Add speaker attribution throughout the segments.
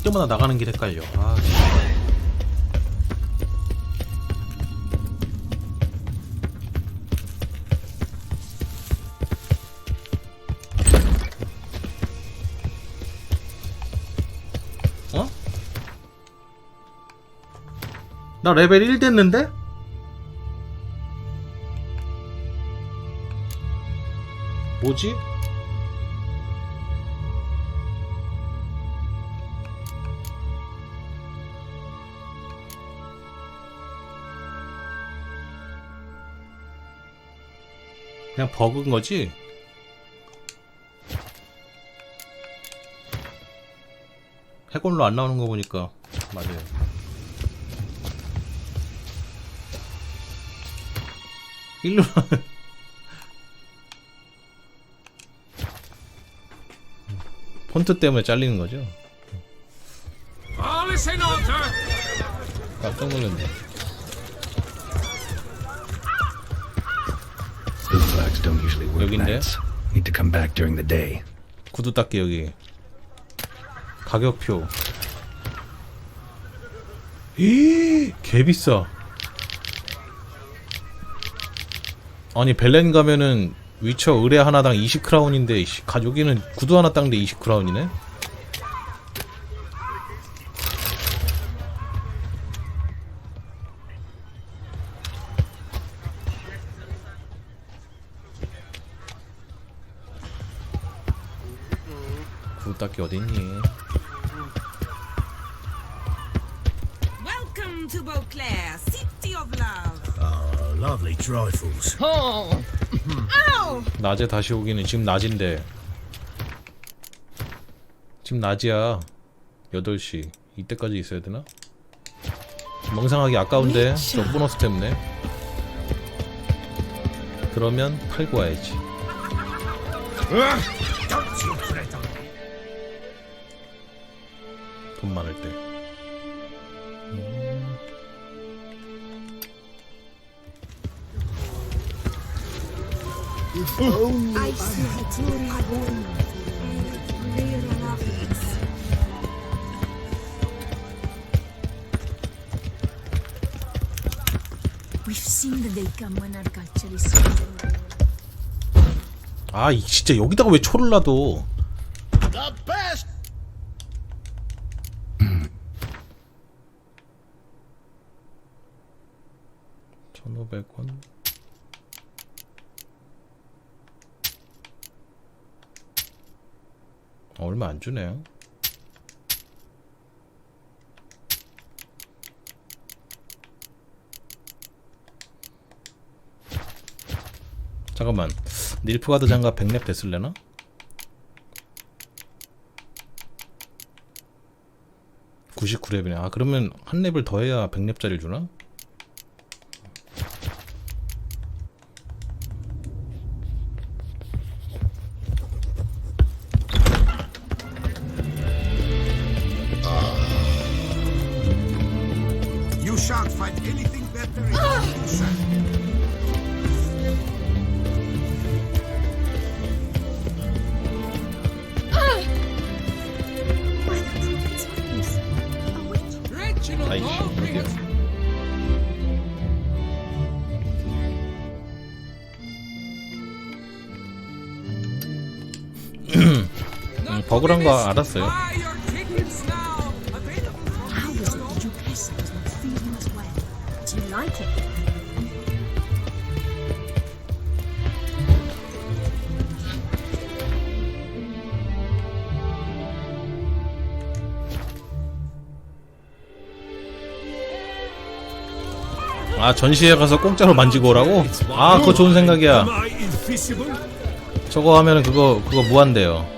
Speaker 1: 때마다 나가는 길 헷갈려. 아, 어? 나 레벨 1 됐는데? 뭐지? 그냥 버그인 거지? 해골로 안 나오는 거 보니까 맞아요. 일로 폰트 때문에 잘리는 거죠? 깜짝 놀랐네. 여긴데?
Speaker 2: Need to come back during the day.
Speaker 1: 구두 닦기 여기. 가격표. 개 비싸. 아니 벨렌 가면은 위쳐 의뢰 하나당 20크라운인데 여기는 구두 하나 닦는데 20크라운이네? 구두 닦기 어딨니?
Speaker 3: Welcome to Beauclair, city of love.
Speaker 4: Oh, lovely trifles.
Speaker 3: Ow!
Speaker 1: 낮에 다시 오기는 지금 낮인데. 지금 낮이야. 8시. 이때까지 있어야 되나? 멍상하기 아까운데 저 보너스 때문에. 그러면 팔고 와야지.
Speaker 4: Don't you fret on
Speaker 1: 돈 많을 때.
Speaker 5: I see a glory born. We've seen the day come when our culture is
Speaker 1: 아, 진짜 여기다가 왜 초를 놔둬?
Speaker 4: the best.
Speaker 1: 1,500원. 얼마 안 주네요. 잠깐만. 닐프가드 장갑 100렙 됐을래나? (99렙이네) 아 그러면 한 렙을 더 해야 100렙짜리 주나?
Speaker 4: You shan't find anything better in all the sun.
Speaker 1: 아이씨 여기야. 버그란 거 알았어요.
Speaker 3: Buy your tickets now. Available.
Speaker 5: How was it that your castle was not feeling as well? Do you like it?
Speaker 1: 아 전시회 가서 공짜로 만지고 오라고? 아 그거 좋은 생각이야.
Speaker 4: Am I invisible?
Speaker 1: 저거 하면은 그거 무한대요.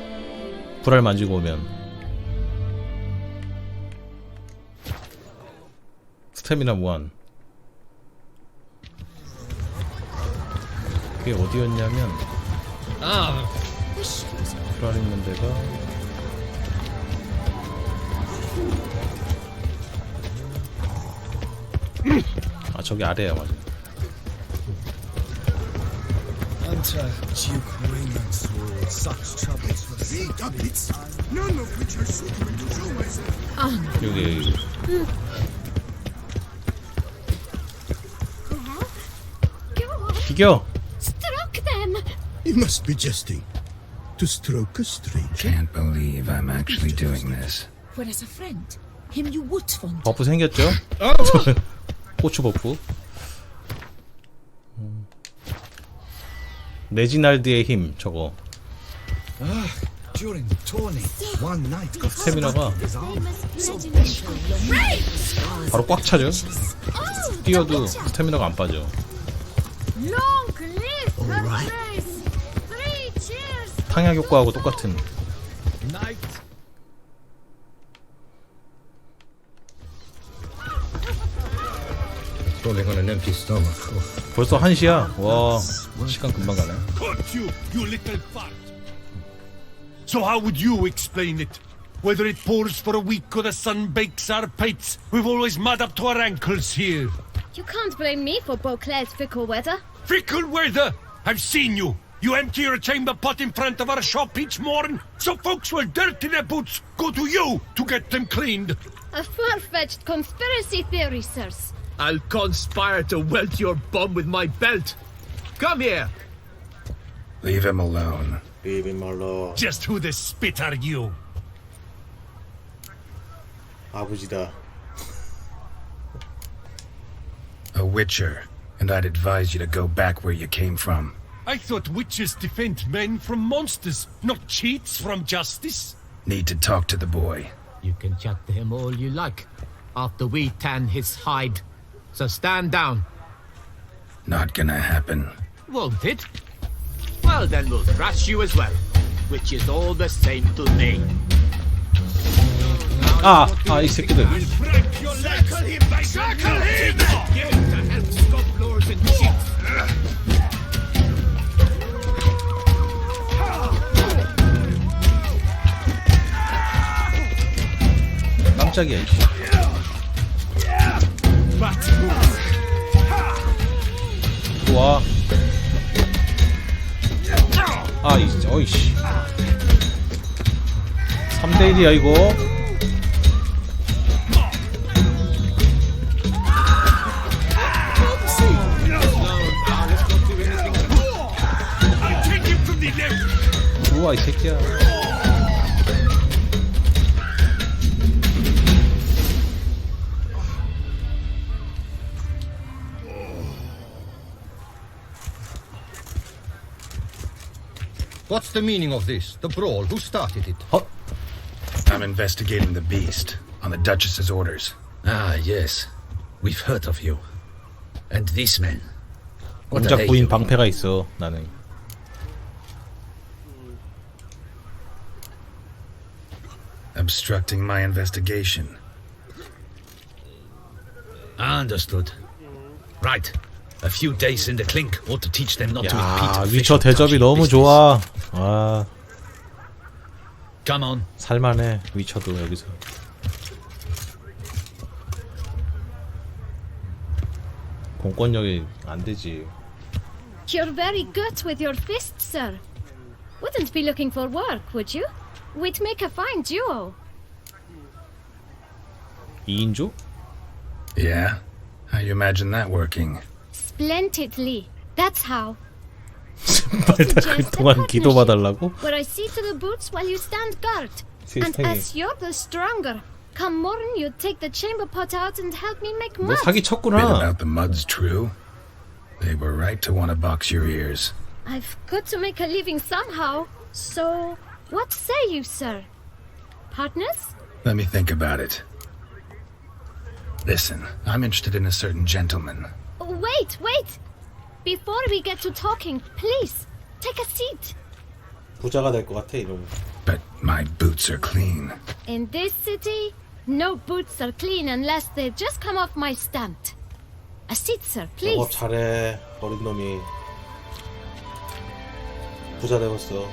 Speaker 1: 불알 만지고 오면. 스태미나 무한. 그게 어디였냐면 불알 있는 데가 아 저기 아래야 맞아.
Speaker 4: Duke Raymond's rule, such troubles for the bits, none of which are suitable to show myself.
Speaker 1: 여기
Speaker 5: Well, go on.
Speaker 1: 비겨.
Speaker 5: Stroke them.
Speaker 4: You must be jesting. To stroke a stranger?
Speaker 2: Can't believe I'm actually doing this.
Speaker 6: Whereas a friend, him you would find.
Speaker 1: 버프 생겼죠? 고추 버프. 레지날드의 힘 저거.
Speaker 4: During the tourney, one knight got
Speaker 1: 스태미나가
Speaker 5: Famous legendary.
Speaker 1: 바로 꽉 차죠.
Speaker 5: Oh,
Speaker 1: 뛰어도 스태미나가 안 빠져.
Speaker 5: long live her grace. 3 cheers.
Speaker 1: 탕약 효과하고 똑같은.
Speaker 2: Falling on an empty stomach.
Speaker 1: 벌써 1시야. 와, 시간 금방 가네.
Speaker 7: Caught you, you little fart! So how would you explain it? Whether it pours for a week or the sun bakes our pates, we've always mud up to our ankles here.
Speaker 5: You can't blame me for Beauclair's fickle weather.
Speaker 7: Fickle weather! I've seen you! You empty your chamber pot in front of our shop each morn, so folks will dirty their boots, go to you to get them cleaned.
Speaker 5: A far-fetched conspiracy theory, sirs.
Speaker 8: I'll conspire to welt your bum with my belt. Come here.
Speaker 2: Leave him alone.
Speaker 7: Just who the spit are you?
Speaker 1: 아버지다.
Speaker 2: A witcher, and I'd advise you to go back where you came from.
Speaker 7: I thought witches defend men from monsters, not cheats from justice.
Speaker 2: Need to talk to the boy.
Speaker 8: You can chat to him all you like, after we tan his hide. So stand down.
Speaker 2: Not gonna happen.
Speaker 8: Won't it? Well, then we'll thrash you as well, which is all the same to me.
Speaker 1: 이 새끼들.
Speaker 7: Circle him, by circle him!
Speaker 8: Get to help stop lords and cheats.
Speaker 1: 깜짝이야. 이씨. 와. 어이씨. 3대1이야 이거.
Speaker 7: Take him from the left!
Speaker 1: 우와 이 새끼야.
Speaker 9: What's the meaning of this? The brawl? Who started it?
Speaker 2: I'm investigating the beast on the Duchess's orders.
Speaker 9: Ah, yes. We've heard of you. And these men. What are
Speaker 1: 공작
Speaker 9: they?
Speaker 1: 부인 방패가 있어 나는.
Speaker 2: Obstructing my investigation.
Speaker 9: Understood. Right. A few days in the clink ought to teach them not to
Speaker 1: 야
Speaker 9: repeat
Speaker 1: 위쳐
Speaker 9: official
Speaker 1: 대접이
Speaker 9: touchy
Speaker 1: 너무
Speaker 9: business.
Speaker 1: 좋아. 아
Speaker 9: Come on.
Speaker 1: 살만해 위쳐도 여기서. 공권력이 안 되지.
Speaker 5: You're very good with your fists, sir. Wouldn't be looking for work, would you? We'd make a fine duo.
Speaker 1: 2인조?
Speaker 2: Yeah? How you imagine that working?
Speaker 5: Splendidly. That's how.
Speaker 1: 빨리 그동안 기도봐달라고?
Speaker 5: Where I see to the boots while you stand guard. And
Speaker 1: 세상에.
Speaker 5: as you're the stronger, come morn you take the chamber pot out and help me make
Speaker 1: 너
Speaker 5: mud.
Speaker 1: 사기
Speaker 2: Bit
Speaker 1: 쳤구나.
Speaker 2: about the mud's true. They were right to want to box your ears.
Speaker 5: I've got to make a living somehow. So, what say you, sir? Partners?
Speaker 2: Let me think about it. Listen, I'm interested in a certain gentleman.
Speaker 5: Wait, wait! Before we get to talking, please, take a seat.
Speaker 1: 부자가 될 것 같아 이러면.
Speaker 2: But my boots are clean.
Speaker 5: In this city, no boots are clean unless they just come off my stamp. A seat, sir, please.
Speaker 1: 영업 잘해 어린 놈이. 부자 되었어.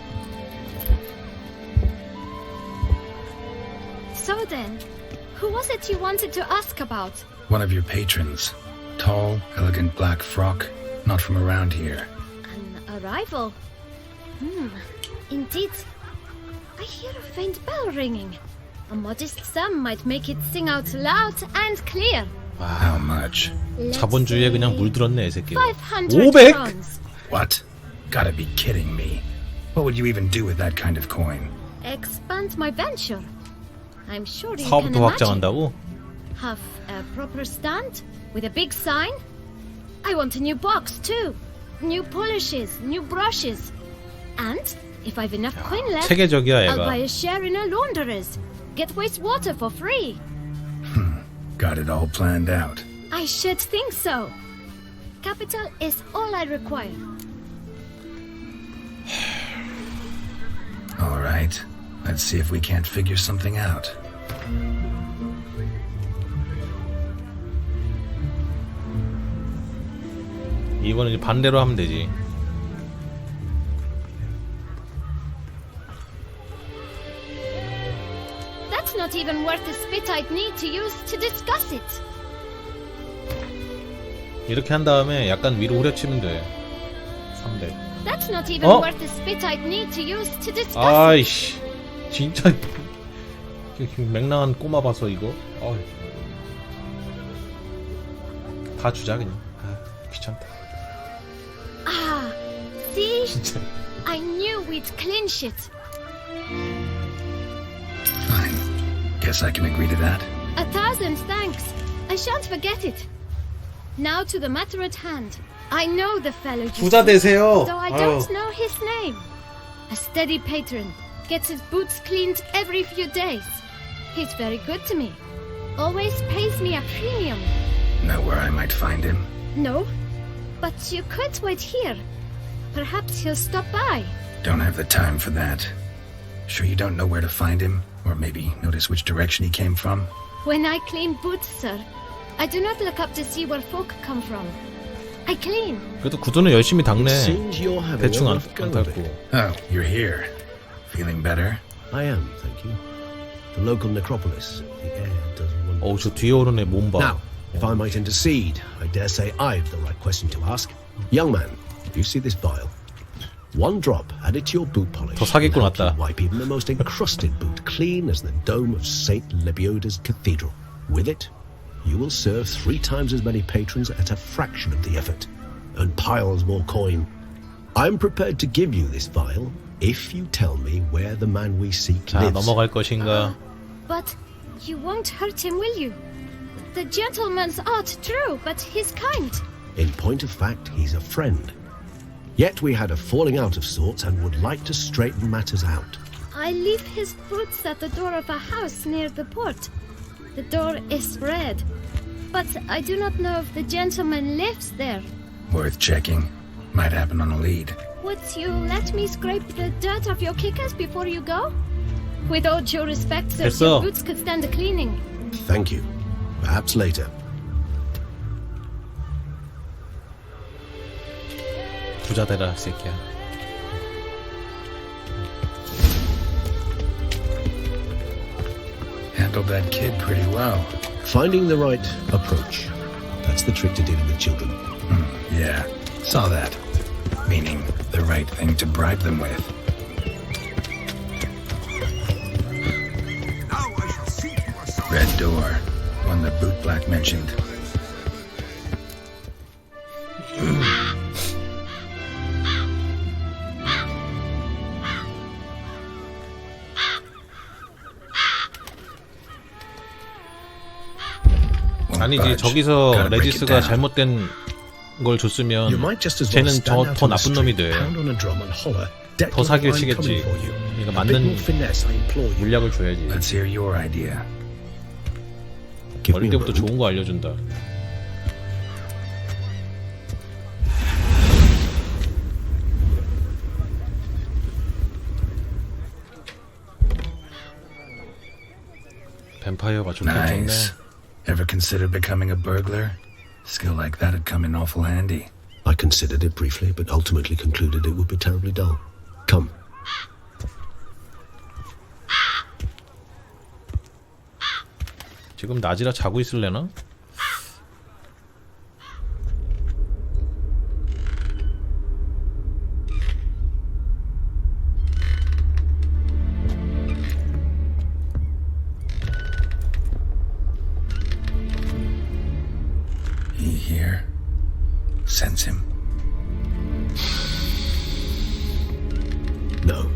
Speaker 5: So then, who was it you wanted to ask about?
Speaker 2: One of your patrons. Tall, elegant black frock. Not from around here.
Speaker 5: An arrival. Indeed. I hear a faint bell ringing. A modest sum might make it sing out loud and clear.
Speaker 2: How much?
Speaker 5: Let's
Speaker 1: 자본주의에 그냥
Speaker 5: say
Speaker 1: 물들었네 이 새끼.
Speaker 5: 500
Speaker 1: 500?
Speaker 5: crowns.
Speaker 2: What? Gotta be kidding me. What would you even do with that kind of coin?
Speaker 5: Expand my venture. I'm sure you can
Speaker 1: 사업도
Speaker 5: imagine.
Speaker 1: 확장한다고?
Speaker 5: Have a proper stand with a big sign. I want a new box too. New polishes, new brushes. And if I've enough coin left,
Speaker 1: 체계적이야
Speaker 5: I'll buy
Speaker 1: 얘가.
Speaker 5: a share in a launderer's. Get wastewater for free.
Speaker 2: Got it all planned out.
Speaker 5: I should think so. Capital is all I require.
Speaker 2: All right. Let's see if we can't figure something out.
Speaker 1: 이거는 이제 반대로 하면 되지.
Speaker 5: That's not even worth the spit I'd need to use to discuss it.
Speaker 1: 이렇게 한 다음에 약간 위로 후려치면 돼. 300.
Speaker 5: That's not even
Speaker 1: 어?
Speaker 5: worth the spit I'd need to use to discuss it.
Speaker 1: 아이씨 진짜 맹랑한 꼬마 봐서 이거. 어이. 다 주자 그냥. 아 귀찮다.
Speaker 5: Ah, see?
Speaker 1: 진짜.
Speaker 5: I knew we'd clinch it.
Speaker 2: Fine. Guess I can agree to that.
Speaker 5: 1,000 thanks. I shan't forget it. Now to the matter at hand. I know the fellow. you
Speaker 1: 부자
Speaker 5: see,
Speaker 1: 되세요.
Speaker 5: though I don't know his name. A steady patron. Gets his boots cleaned every few days. He's very good to me. Always pays me a premium.
Speaker 2: Know where I might find him?
Speaker 5: No, but you could wait here. Perhaps he'll stop by.
Speaker 2: Don't have the time for that. Sure you don't know where to find him? Or maybe notice which direction he came from?
Speaker 5: When I clean boots, sir, I do not look up to see where folk come from. I clean.
Speaker 1: 그래도 구두는 열심히 닦네.
Speaker 10: Seems you're having
Speaker 1: 대충
Speaker 10: a
Speaker 1: 안
Speaker 10: rough go of
Speaker 1: 닦고.
Speaker 10: it.
Speaker 2: Oh, you're here. Feeling better?
Speaker 10: I am, thank you. The local necropolis. The air does wonders.
Speaker 1: 어우 저 뒤에 오른 애 몸 봐.
Speaker 10: Now, if I might intercede, I dare say I've the right question to ask. Young man, you see this vial? One drop added to your boot polish
Speaker 1: 더 사기꾼
Speaker 10: will help you
Speaker 1: 왔다.
Speaker 10: wipe even the most encrusted boot clean as the dome of St. Lebioda's cathedral. With it, you will serve 3 times as many patrons at a fraction of the effort, and piles more coin. I'm prepared to give you this vial if you tell me where the man we seek
Speaker 1: 자
Speaker 10: lives.
Speaker 1: 넘어갈 것인가?
Speaker 5: But you won't hurt him, will you? The gentleman's art true, but he's kind.
Speaker 10: In point of fact, he's a friend. Yet we had a falling out of sorts and would like to straighten matters out.
Speaker 5: I leave his boots at the door of a house near the port. The door is red, but I do not know if the gentleman lives there.
Speaker 2: Worth checking. Might happen on a lead.
Speaker 5: Would you let me scrape the dirt off your kickers before you go? With all due respect, sir,
Speaker 1: 됐어.
Speaker 5: your boots could stand a cleaning.
Speaker 10: Thank you. Perhaps later.
Speaker 1: 부자 되라 새끼야.
Speaker 2: Handled that kid pretty well.
Speaker 10: Finding the right approach. That's the trick to dealing with children.
Speaker 2: Yeah, saw that. Meaning the right thing to bribe them with.
Speaker 4: Now I shall see to a son.
Speaker 2: Red door. One the bootblack mentioned. Won't
Speaker 1: 아니지
Speaker 2: budge.
Speaker 1: 저기서
Speaker 2: Gotta break it
Speaker 1: 레지스가
Speaker 2: down.
Speaker 1: 잘못된 걸 줬으면
Speaker 10: You might just as well
Speaker 1: 쟤는
Speaker 10: stand out
Speaker 1: 더
Speaker 10: in the
Speaker 1: 나쁜 놈이
Speaker 10: street,
Speaker 1: 돼.
Speaker 10: pound on a drum and holler.
Speaker 1: 더 사기를
Speaker 10: I'm
Speaker 1: 치겠지.
Speaker 10: coming for you.
Speaker 1: 그러니까
Speaker 10: A bit
Speaker 1: 맞는
Speaker 10: more finesse, I implore you.
Speaker 1: 물약을 줘야지.
Speaker 2: Let's hear your idea.
Speaker 10: Give
Speaker 1: 어릴
Speaker 10: me a
Speaker 1: 때부터
Speaker 10: moment.
Speaker 1: 좋은 거 알려준다. 뱀파이어가 좋네.
Speaker 2: Nice. Ever considered becoming a burglar? Skill like that'd come in awful handy.
Speaker 10: I considered it briefly, but ultimately concluded it would be terribly dull. Come.
Speaker 1: 지금 낮이라 자고 있을래나?
Speaker 2: here? Sense him?
Speaker 10: No,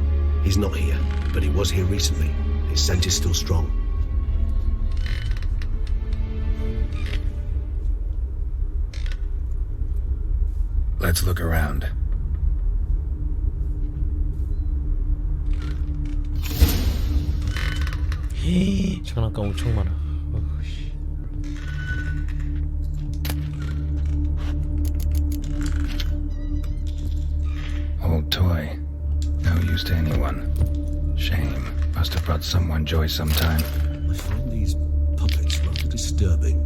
Speaker 10: he's not here, but he was here recently. His scent is still strong.
Speaker 2: Let's look around.
Speaker 1: 장난감 엄청 많아. 어우, 씨.
Speaker 2: Old toy. No use to anyone. Shame. Must have brought someone joy sometime.
Speaker 10: I find these puppets rather disturbing.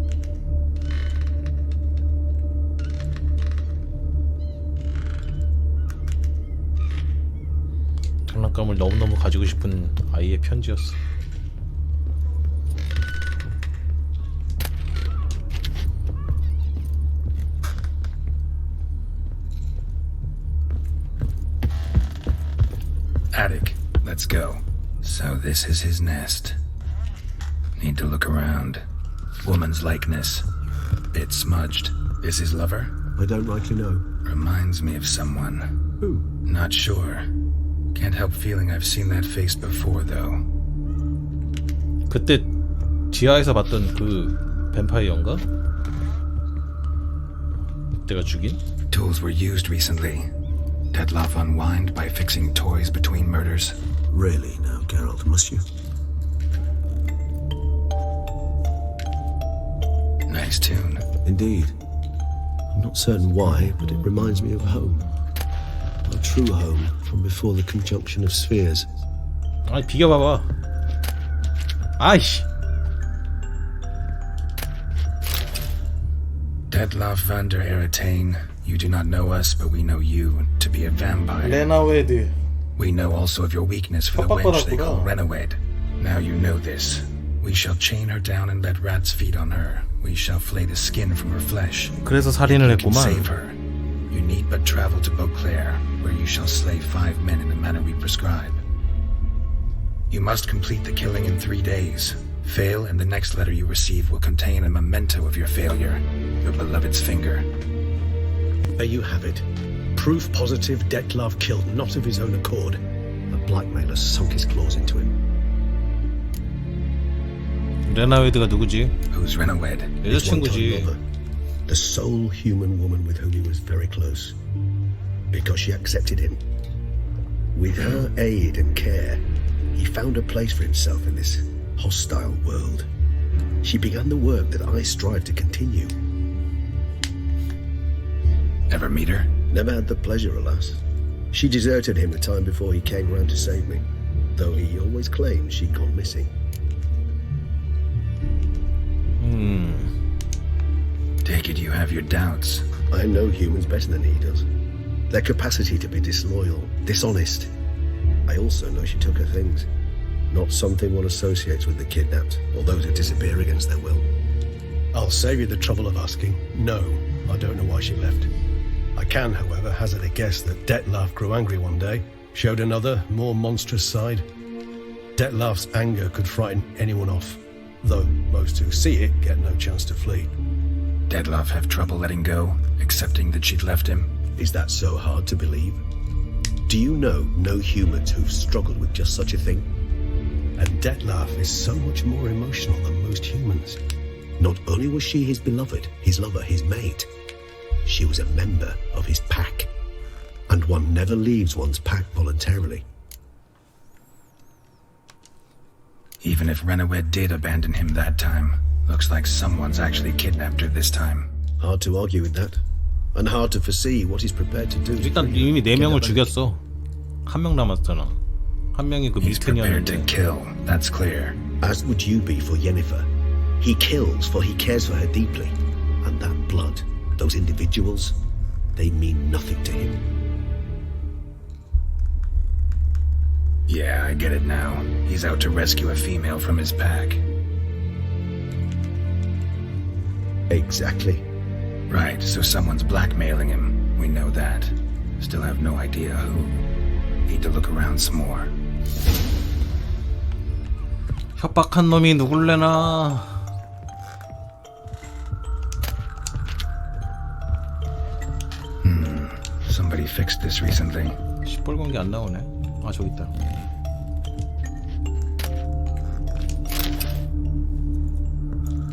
Speaker 1: 장난감을 너무너무 가지고 싶은 아이의 편지였어.
Speaker 2: Attic. Let's go. So this is his nest. Need to look around. Woman's likeness. Bit smudged. This his lover?
Speaker 10: I don't rightly know.
Speaker 2: Reminds me of someone.
Speaker 10: Who?
Speaker 2: Not sure. Can't help feeling I've seen that face before, though.
Speaker 1: 그때 지하에서 봤던 그 뱀파이어인가? 내가 죽인?
Speaker 2: Tools were used recently. Detlef unwind by fixing toys between murders.
Speaker 10: Really now, Geralt, must you?
Speaker 2: Nice tune.
Speaker 10: Indeed. I'm not certain why, but it reminds me of home. A true home from before the conjunction of spheres.
Speaker 1: 아이 비교봐봐. 아이씨.
Speaker 2: Detlef van der Eretain, you do not know us, but we know you to be a vampire.
Speaker 11: 레나 웨드.
Speaker 2: We know also of your weakness for the wench they call Renawed. Now you know this. We shall chain her down and let rats feed on her. We shall flay the skin from her flesh.
Speaker 1: 그래서 살인을
Speaker 2: You can
Speaker 1: 했구만.
Speaker 2: save her. You need but travel to Beauclair, where you shall slay 5 men in the manner we prescribe. You must complete the killing in 3 days. Fail, and the next letter you receive will contain a memento of your failure, your beloved's finger.
Speaker 10: There you have it. Proof positive Detlef killed not of his own accord. A blackmailer sunk his claws into him.
Speaker 1: 레나웨드가 누구지?
Speaker 2: Who's Renawed?
Speaker 10: His one-time
Speaker 1: 여자친구지.
Speaker 10: lover. The sole human woman with whom he was very close. Because she accepted him. With her aid and care, he found a place for himself in this hostile world. She began the work that I strive to continue.
Speaker 2: Ever meet her?
Speaker 10: Never had the pleasure, alas. She deserted him the time before he came round to save me, though he always claimed she'd gone missing.
Speaker 2: Take it you have your doubts.
Speaker 10: I know humans better than he does. Their capacity to be disloyal, dishonest. I also know she took her things. Not something one associates with the kidnapped, or those who disappear against their will. I'll save you the trouble of asking. No, I don't know why she left. I can, however, hazard a guess that Detlef grew angry one day, showed another, more monstrous side. Detlef's anger could frighten anyone off, though most who see it get no chance to flee.
Speaker 2: Detlef have trouble letting go, accepting that she'd left him.
Speaker 10: Is that so hard to believe? Do you know no humans who've struggled with just such a thing? And Detlef is so much more emotional than most humans. Not only was she his beloved, his lover, his mate, she was a member of his pack. And one never leaves one's pack voluntarily.
Speaker 2: Even if Renawed did abandon him that time, looks like someone's actually kidnapped her this time.
Speaker 10: Hard to argue with that. And hard to foresee what he's prepared to do.
Speaker 1: 일단 이미 4명을 죽였어. 1명 남았잖아. 한 명이 그
Speaker 2: He's prepared to
Speaker 1: 미스텐이었는데.
Speaker 2: kill, that's clear.
Speaker 10: As would you be for Yennefer. He kills for he cares for her deeply. And that blood, those individuals, they mean nothing to him.
Speaker 2: Yeah, I get it now. He's out to rescue a female from his pack.
Speaker 10: Exactly.
Speaker 2: Right, so someone's blackmailing him. We know that. Still have no idea who. Need to look around some more.
Speaker 1: 협박한 놈이 누굴래나.
Speaker 2: Somebody fixed this recently.
Speaker 1: 시뻘건 게 안 나오네. 아 저기 있다.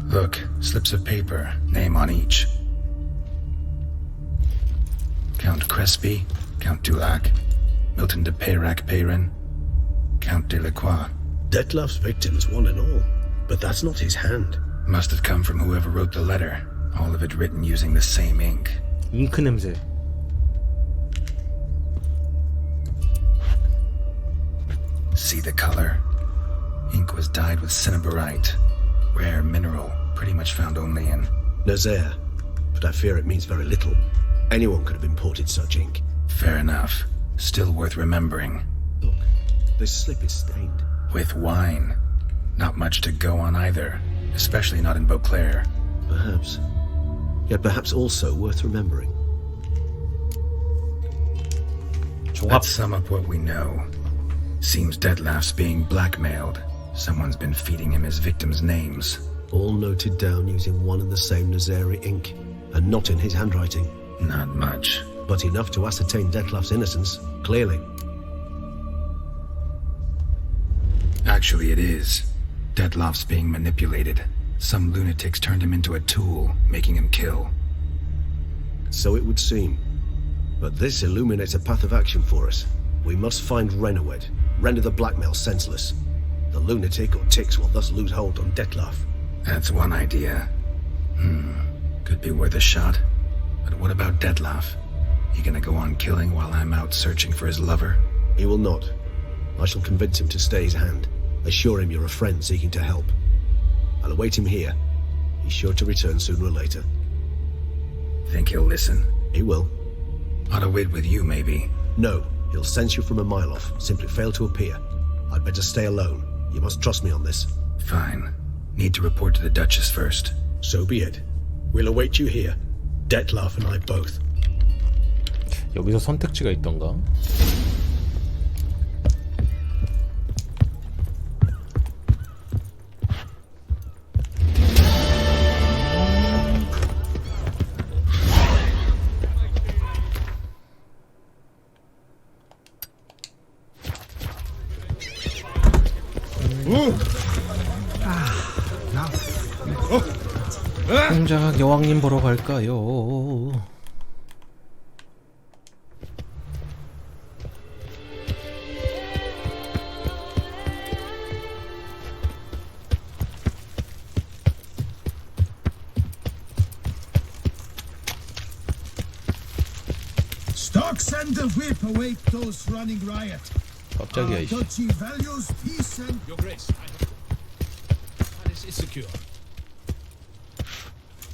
Speaker 2: Look, slips of paper, name on each. Count Crespi, Count Dulac, Milton de Peyrac-Peyrin, Count Delacroix.
Speaker 10: Detlef's victims, one and all. But that's not his hand.
Speaker 2: Must have come from whoever wrote the letter. All of it written using the same ink.
Speaker 1: 잉크 냄새.
Speaker 2: See the color? Ink was dyed with cinnabarite. Rare mineral, pretty much found only in...
Speaker 10: Nazaire. But I fear it means very little. Anyone could have imported such ink.
Speaker 2: Fair enough. Still worth remembering.
Speaker 10: Look, this slip is stained.
Speaker 2: With wine. Not much to go on either. Especially not in Beauclair.
Speaker 10: Perhaps. Yet perhaps also worth remembering.
Speaker 1: 종합.
Speaker 2: Let's sum up what we know. Seems Detlef's being blackmailed. Someone's been feeding him his victims' names.
Speaker 10: All noted down using one and the same Nazari ink, and not in his handwriting.
Speaker 2: Not much.
Speaker 10: But enough to ascertain Detlef's innocence, clearly.
Speaker 2: Actually, it is. Detlef's being manipulated. Some lunatics turned him into a tool, making him kill.
Speaker 10: So it would seem. But this illuminates a path of action for us. We must find Renowed, render the blackmail senseless. The lunatic or ticks will thus lose hold on Detlef.
Speaker 2: That's one idea. Could be worth a shot. But what about Detlef? He gonna go on killing while I'm out searching for his lover?
Speaker 10: He will not. I shall convince him to stay his hand. Assure him you're a friend seeking to help. I'll await him here. He's sure to return sooner or later.
Speaker 2: Think he'll listen?
Speaker 10: He will.
Speaker 2: Ought to wait with you, maybe.
Speaker 10: No, he'll sense you from a mile off. Simply fail to appear. I'd better stay alone. You must trust me on this.
Speaker 2: Fine. Need to report to the Duchess first.
Speaker 10: So be it. We'll await you here. Detlef and I both.
Speaker 1: 여기서 선택지가 있던가? 공작 여왕님 보러 갈까요?
Speaker 4: Stock send the whip await those running riot.
Speaker 1: 깜짝이야 이씨.
Speaker 4: Duchy values peace and...
Speaker 9: Your Grace, Paris is secure.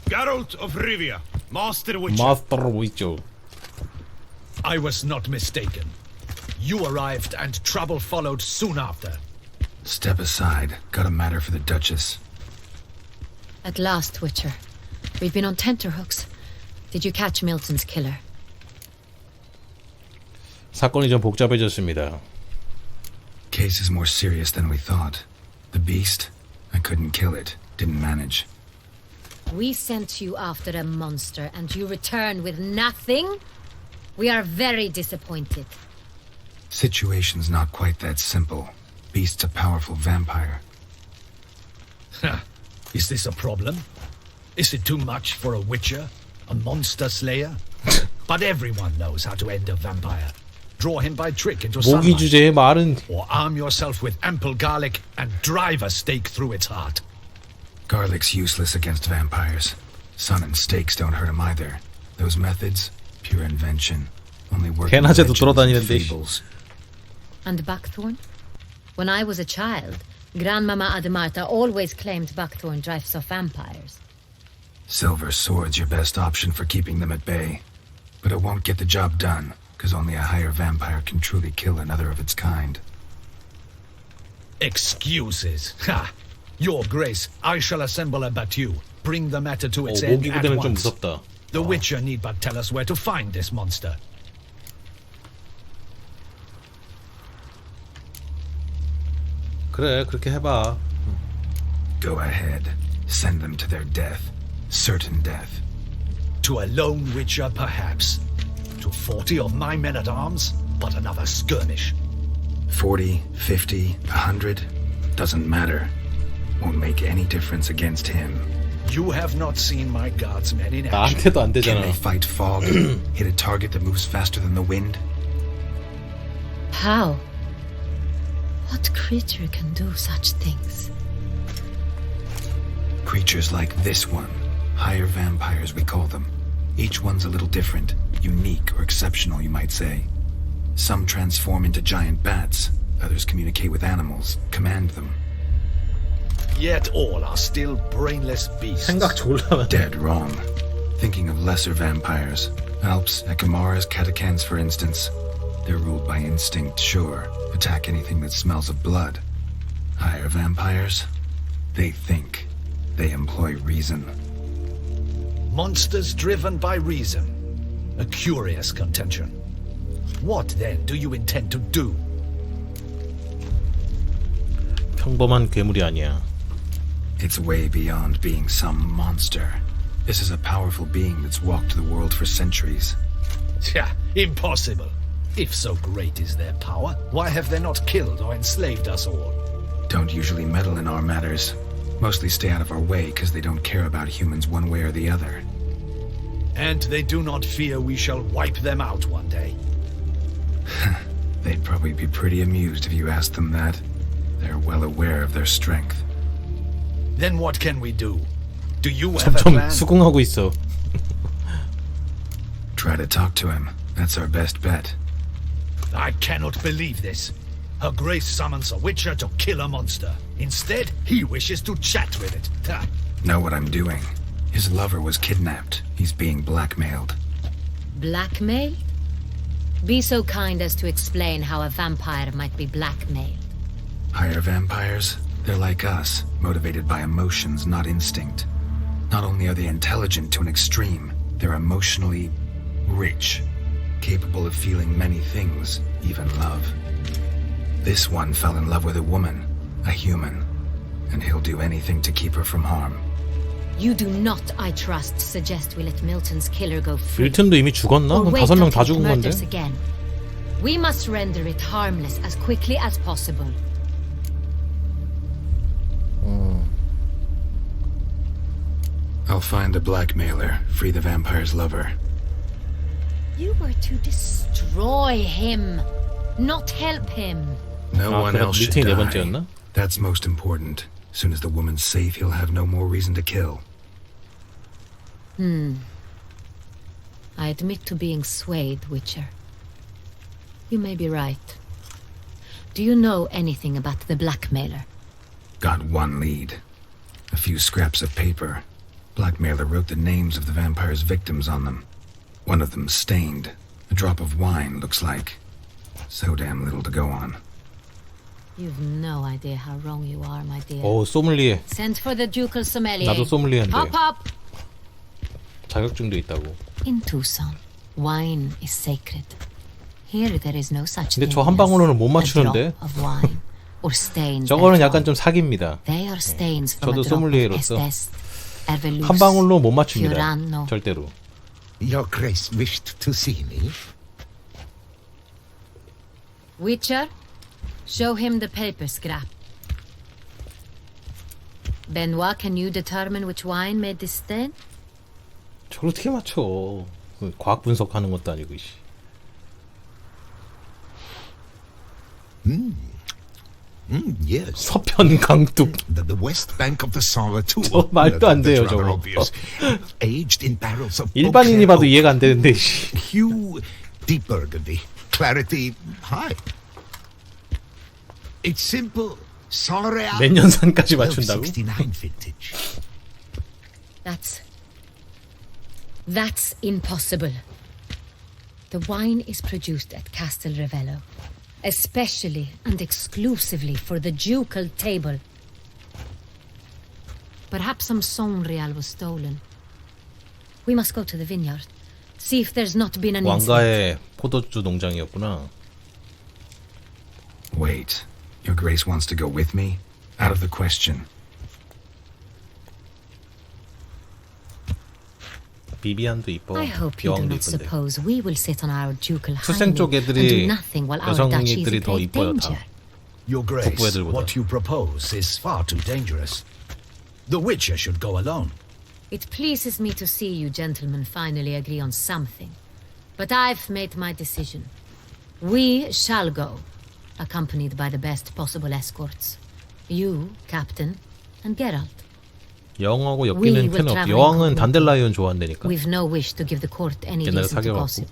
Speaker 7: Geralt of Rivia, Master Witcher.
Speaker 1: 마스터 위쪽.
Speaker 9: I was not mistaken. You arrived and trouble followed soon after.
Speaker 2: Step aside. Got a matter for the Duchess.
Speaker 11: At last, Witcher. We've been on tenterhooks. Did you catch Milton's killer?
Speaker 1: 사건이 좀 복잡해졌습니다.
Speaker 2: Case is more serious than we thought. The beast? I couldn't kill it. Didn't manage.
Speaker 11: We sent you after a monster and you return with nothing? We are very disappointed.
Speaker 2: Situation's not quite that simple. Beast's a powerful vampire.
Speaker 9: Is this a problem? Is it too much for a witcher? A monster slayer? But everyone knows how to end a vampire. Draw him by trick into
Speaker 1: 모기
Speaker 9: sunlight.
Speaker 1: 주제에 말은
Speaker 9: Or arm yourself with ample garlic and drive a stake through its heart.
Speaker 2: Garlic's useless against vampires. Sun and stakes don't hurt him either. Those methods, pure invention. Only work in
Speaker 1: 개나제도
Speaker 2: legends and
Speaker 1: 돌아다니는데, 씨.
Speaker 2: fables.
Speaker 11: And Buckthorn? When I was a child, Grandmama Adamarta always claimed Buckthorn drives off vampires.
Speaker 2: Silver sword's your best option for keeping them at bay. But it won't get the job done, because only a higher vampire can truly kill another of its kind.
Speaker 9: Excuses. Ha! Your Grace, I shall assemble a battue. Bring the matter to its end
Speaker 1: 모기
Speaker 9: at
Speaker 1: 부대는 좀
Speaker 9: once.
Speaker 1: 무섭다.
Speaker 9: The Witcher need but tell us where to find this monster.
Speaker 1: 그래 그렇게 해봐.
Speaker 2: Go ahead. Send them to their death. Certain death.
Speaker 9: To a lone Witcher, perhaps. To 40 of my men-at-arms, but another skirmish.
Speaker 2: 40, 50, 100, doesn't matter. Won't make any difference against him.
Speaker 9: You have not seen my guardsmen in action.
Speaker 1: 나한테도 안
Speaker 2: Can
Speaker 1: 되잖아.
Speaker 2: they fight fog? Hit a target that moves faster than the wind?
Speaker 11: How? What creature can do such things?
Speaker 2: Creatures like this one. Higher vampires, we call them. Each one's a little different. Unique or exceptional, you might say. Some transform into giant bats. Others communicate with animals, command them.
Speaker 9: Yet all are still brainless beasts.
Speaker 1: 생각 졸라.
Speaker 2: Dead wrong. Thinking of lesser vampires. Alps, Ekamaras, Catacans, for instance. They're ruled by instinct, sure. Attack anything that smells of blood. Higher vampires? They think. They employ reason.
Speaker 9: Monsters driven by reason. A curious contention. What then do you intend to do?
Speaker 1: 평범한 괴물이 아니야.
Speaker 2: It's way beyond being some monster. This is a powerful being that's walked the world for centuries.
Speaker 9: Tja, impossible. If so great is their power, why have they not killed or enslaved us all?
Speaker 2: Don't usually meddle in our matters. Mostly stay out of our way because they don't care about humans one way or the other.
Speaker 9: And they do not fear we shall wipe them out one day.
Speaker 2: They'd probably be pretty amused if you asked them that. They're well aware of their strength.
Speaker 9: Then what can we do? Do you have a
Speaker 1: 점점
Speaker 9: plan?
Speaker 1: 수긍하고 있어.
Speaker 2: Try to talk to him. That's our best bet.
Speaker 9: I cannot believe this. Her Grace summons a witcher to kill a monster. Instead, he wishes to chat with it. Ha.
Speaker 2: Know what I'm doing. His lover was kidnapped. He's being blackmailed.
Speaker 11: Blackmail? Be so kind as to explain how a vampire might be blackmailed.
Speaker 2: Higher vampires? They're like us, motivated by emotions, not instinct. Not only are they intelligent to an extreme, they're emotionally rich, capable of feeling many things, even love. This one fell in love with a woman, a human, and he'll do anything to keep her from harm.
Speaker 11: You do not, I trust, suggest we let Milton's killer go free.
Speaker 1: 밀튼도 이미 죽었나?
Speaker 11: Or
Speaker 1: 그럼
Speaker 11: wait
Speaker 1: 5명 다
Speaker 11: until
Speaker 1: 죽은
Speaker 11: he
Speaker 1: 건데.
Speaker 11: murders again. We must render it harmless as quickly as possible.
Speaker 2: I'll find the blackmailer, free the vampire's lover.
Speaker 11: You were to destroy him, not help him.
Speaker 2: No one
Speaker 1: 그럼
Speaker 2: else should
Speaker 1: 밀튼이 네
Speaker 2: die.
Speaker 1: 번째였나?
Speaker 2: That's most important. Soon as the woman's safe, he'll have no more reason to kill.
Speaker 11: I admit to being swayed, Witcher. You may be right. Do you know anything about the blackmailer?
Speaker 2: Got one lead. A few scraps of paper. Blackmailer wrote the names of the vampire's victims on them. One of them stained. A drop of wine, looks like. So damn little to go on.
Speaker 11: You've no idea how wrong you are, my dear.
Speaker 1: 오, 소믈리에.
Speaker 11: Send for the ducal sommelier.
Speaker 1: 나도 소믈리에인데.
Speaker 11: Hop, hop.
Speaker 1: 자격증도 있다고.
Speaker 11: In Tucson, wine is sacred. Here there is no such
Speaker 1: 근데
Speaker 11: thing
Speaker 1: 저 한 방울로는 못
Speaker 11: as a
Speaker 1: 맞추는데.
Speaker 11: drop of wine or stain
Speaker 1: 저거는
Speaker 11: therefrom.
Speaker 1: 약간 좀 사기입니다.
Speaker 11: They are stains from
Speaker 1: 저도
Speaker 11: a drop of
Speaker 1: 소믈리에로서
Speaker 11: Estes, Ervelus,
Speaker 1: 한 방울로 못 맞춥니다.
Speaker 11: Fiorano.
Speaker 1: 절대로.
Speaker 4: Your Grace wished to see me?
Speaker 11: Witcher, show him the paper scrap. Benoit, can you determine which wine made this stain?
Speaker 1: 저걸 어떻게 맞춰? 그 과학 분석하는 것도 아니고 씨.
Speaker 4: Yes.
Speaker 1: 서편 강둑.
Speaker 4: The west bank of the Sala too.
Speaker 1: 저 말도 안 돼요,
Speaker 4: That's rather
Speaker 1: 저거.
Speaker 4: obvious. Aged in barrels of
Speaker 1: 일반인이
Speaker 4: Beauclair
Speaker 1: 봐도
Speaker 4: oak.
Speaker 1: 이해가 안 되는데 씨.
Speaker 4: Hue, deep burgundy. Clarity, high. It's simple. Solareal.
Speaker 1: 몇 년산까지 맞춘다고?
Speaker 4: 69 vintage.
Speaker 11: That's impossible. The wine is produced at Castel Ravello, especially and exclusively for the ducal table. Perhaps some Sangreal was stolen. We must go to the vineyard, see if there's not been an incident.
Speaker 1: 왕가의 포도주 농장이었구나.
Speaker 2: Wait. Your Grace wants to go with me? Out of the question.
Speaker 1: 비비안도 이뻐.
Speaker 11: I hope you do
Speaker 1: 여왕도
Speaker 11: not
Speaker 1: 이쁜데.
Speaker 11: suppose we will sit on our ducal
Speaker 1: 수생
Speaker 11: hymen
Speaker 1: 쪽
Speaker 11: and do
Speaker 1: 애들이
Speaker 11: nothing while our duchy is
Speaker 1: 여성애들이
Speaker 11: in
Speaker 1: 더
Speaker 11: great
Speaker 1: 이뻐요
Speaker 11: danger.
Speaker 1: 다.
Speaker 9: Your Grace,
Speaker 1: 북부 애들보다.
Speaker 9: what you propose is far too dangerous. The Witcher should go alone.
Speaker 11: It pleases me to see you gentlemen finally agree on something. But I've made my decision. We shall go, accompanied by the best possible escorts. You, Captain, and Geralt.
Speaker 1: 여왕하고
Speaker 11: We
Speaker 1: 엮이는
Speaker 11: will
Speaker 1: 편은 없.
Speaker 11: travel
Speaker 1: 여왕은
Speaker 11: incognito.
Speaker 1: 단델라이온 좋아한다니까.
Speaker 11: We've no wish to give the court any
Speaker 1: 옛날에
Speaker 11: reason to
Speaker 1: 사귀어갖고.
Speaker 11: gossip.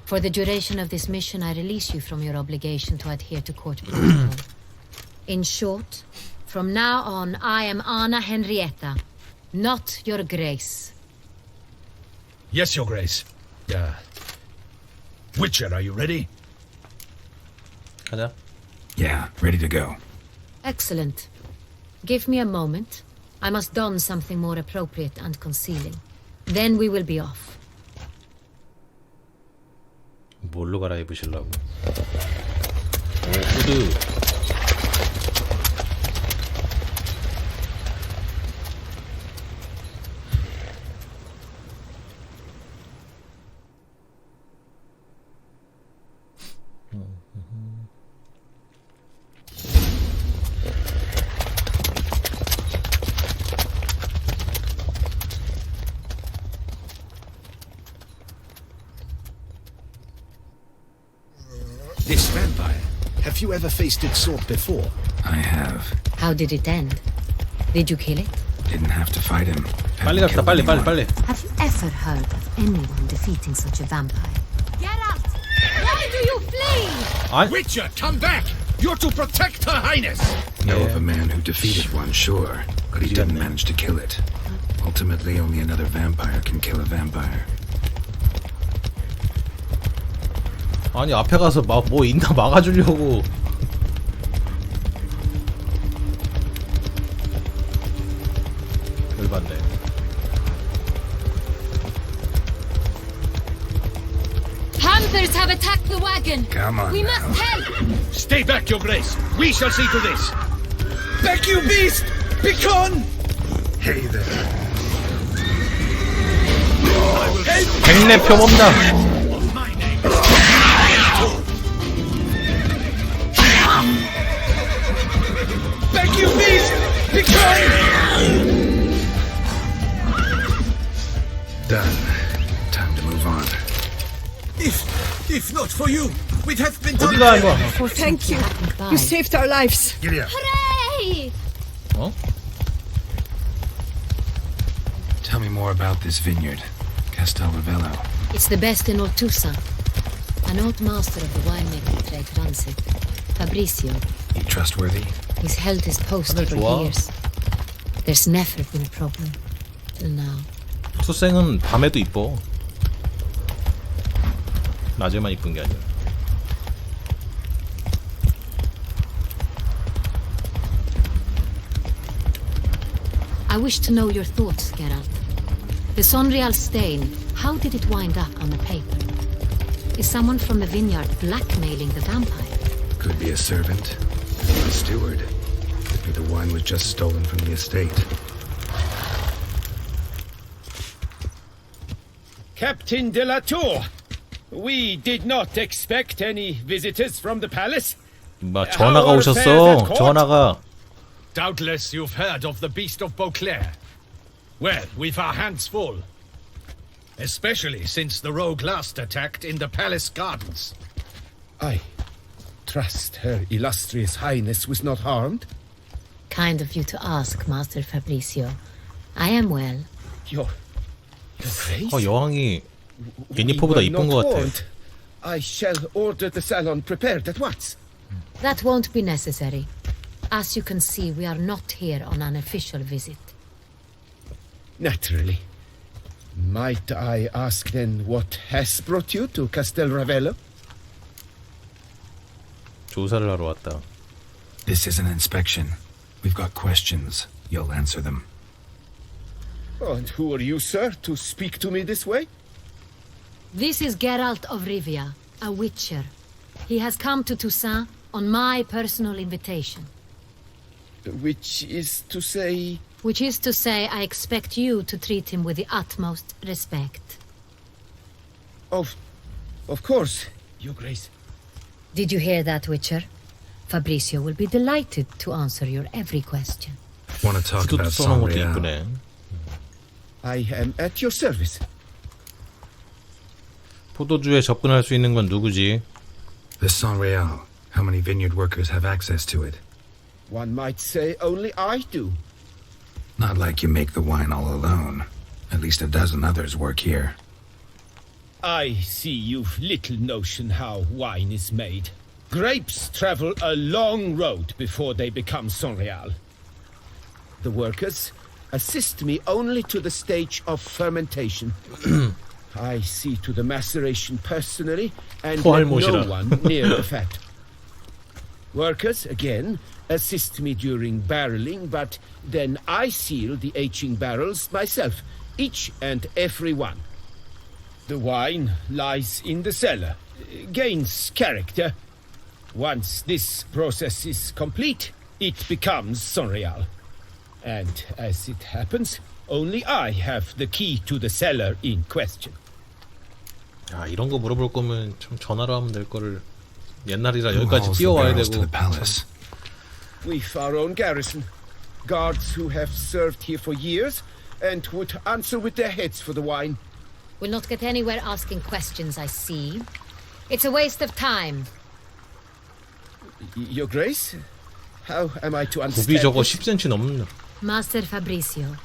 Speaker 11: For the duration of this mission, I release you from your obligation to adhere to court protocol. In short, from now on, I am Anna Henrietta, not your grace.
Speaker 9: Yes, Your Grace. Witcher, are you ready?
Speaker 1: 가자.
Speaker 2: Yeah, ready to go.
Speaker 11: Excellent. Give me a moment. I must don something more appropriate and concealing. Then we will be off.
Speaker 1: 뭘로 갈아입으시려고? 오, 후드.
Speaker 10: This vampire, have you ever faced its sort before?
Speaker 2: I have.
Speaker 11: How did it end? Did you kill it?
Speaker 2: Didn't have to fight him.
Speaker 1: 빨리
Speaker 2: Haven't
Speaker 1: 갑시다.
Speaker 2: killed
Speaker 1: 빨리 빨리
Speaker 2: anyone.
Speaker 1: 빨리.
Speaker 11: Have you ever heard of anyone defeating such a vampire?
Speaker 5: Geralt! Why do you flee?
Speaker 1: 아니,
Speaker 9: Witcher, come back! You're to protect Her Highness!
Speaker 2: Know of a man who defeated one, sure, but he didn't manage to kill it. Ultimately, only another vampire can kill a vampire.
Speaker 1: 아니 앞에 가서 뭐 있나 막아주려고. 열받네.
Speaker 5: Panthers have attacked the wagon!
Speaker 2: Come on
Speaker 5: We
Speaker 2: now.
Speaker 5: must help!
Speaker 9: Stay back, Your Grace! We shall see to this!
Speaker 4: Back, you beast! Begone!
Speaker 2: Hey there.
Speaker 1: 백내 표범다.
Speaker 9: My name!
Speaker 4: Back, you beast! Begone!
Speaker 2: Done. Time to move on.
Speaker 4: If not for you, we'd have been
Speaker 1: 어디 가는 거야?
Speaker 6: Oh, thank you.
Speaker 11: Goodbye.
Speaker 6: You saved our lives.
Speaker 2: Giddy up.
Speaker 5: Hooray!
Speaker 1: 어?
Speaker 2: Tell me more about this vineyard, Castel Ravello.
Speaker 11: It's the best in Ortusa. An old master of the winemaking trade runs it. Fabrizio.
Speaker 2: You trustworthy?
Speaker 11: He's held his post
Speaker 1: 다들
Speaker 11: for
Speaker 1: 좋아.
Speaker 11: years. There's never been a problem. Till now.
Speaker 1: 투생은 밤에도 이뻐. 낮에만 이쁜 게 아니라.
Speaker 11: I wish to know your thoughts, Geralt. The Sonreal stain, how did it wind up on the paper? Is someone from the vineyard blackmailing the vampire?
Speaker 2: Could be a servant, a steward. Could be the wine was just stolen from the estate.
Speaker 12: Captain de la Tour, we did not expect any visitors from the palace.
Speaker 1: 막 전화가 오셨어. 전화가.
Speaker 9: Doubtless you've heard of the Beast of Beauclair. Well, we've our hands full. Especially since the rogue last attacked in the palace gardens.
Speaker 12: I trust Her Illustrious Highness was not harmed.
Speaker 11: Kind of you to ask, Master Fabrizio. I am well.
Speaker 12: Your Grace?
Speaker 1: 여왕이
Speaker 12: We
Speaker 1: 예니퍼보다
Speaker 12: were
Speaker 1: 이쁜
Speaker 12: not
Speaker 1: 것 같아.
Speaker 12: warned. I shall order the salon prepared at once.
Speaker 11: That won't be necessary. As you can see, we are not here on an official visit.
Speaker 12: Naturally. Might I ask then what has brought you to Castel Ravello?
Speaker 1: 조사를 하러 왔다.
Speaker 2: This is an inspection. We've got questions. You'll answer them.
Speaker 12: And who are you, sir, to speak to me this way?
Speaker 11: This is Geralt of Rivia, a witcher. He has come to Toussaint on my personal invitation.
Speaker 12: Which is to say...
Speaker 11: Which is to say, I expect you to treat him with the utmost respect.
Speaker 12: Of course, Your Grace.
Speaker 11: Did you hear that, Witcher? Fabricio will be delighted to answer your every question.
Speaker 2: Want to talk
Speaker 1: 구두도
Speaker 2: about
Speaker 1: 써놓은 것도
Speaker 2: Sangreal?
Speaker 1: 이쁘네.
Speaker 12: I am at your service.
Speaker 1: 포도주에 접근할 수 있는 건 누구지?
Speaker 2: The Sangreal. How many vineyard workers have access to it?
Speaker 12: One might say only I do.
Speaker 2: Not like you make the wine all alone. At least a dozen others work here.
Speaker 12: I see you've little notion how wine is made. Grapes travel a long road before they become Sangreal. The workers assist me only to the stage of fermentation. I see to the maceration personally and let no one near the fat. Workers, again, assist me during barreling, but then I seal the aging barrels myself, each and every one. The wine lies in the cellar, gains character. Once this process is complete, it becomes Sangreal. And as it happens, only I have the key to the cellar in question.
Speaker 1: 야, 이런 거 물어볼 거면 좀 전화로 하면 될 거를 옛날이라
Speaker 2: Who
Speaker 1: 여기까지
Speaker 2: hauls the
Speaker 1: 뛰어와야
Speaker 2: barrels to
Speaker 1: 되고.
Speaker 2: the palace?
Speaker 12: We've our own garrison, guards who have served here for years and would answer with their heads for the wine.
Speaker 11: We'll not get anywhere asking questions, I see. It's a waste of time.
Speaker 12: Your Grace? How am I to
Speaker 1: 굽이
Speaker 12: understand
Speaker 1: 저거
Speaker 12: this?
Speaker 1: 10cm 넘는.
Speaker 11: Master Fabricio,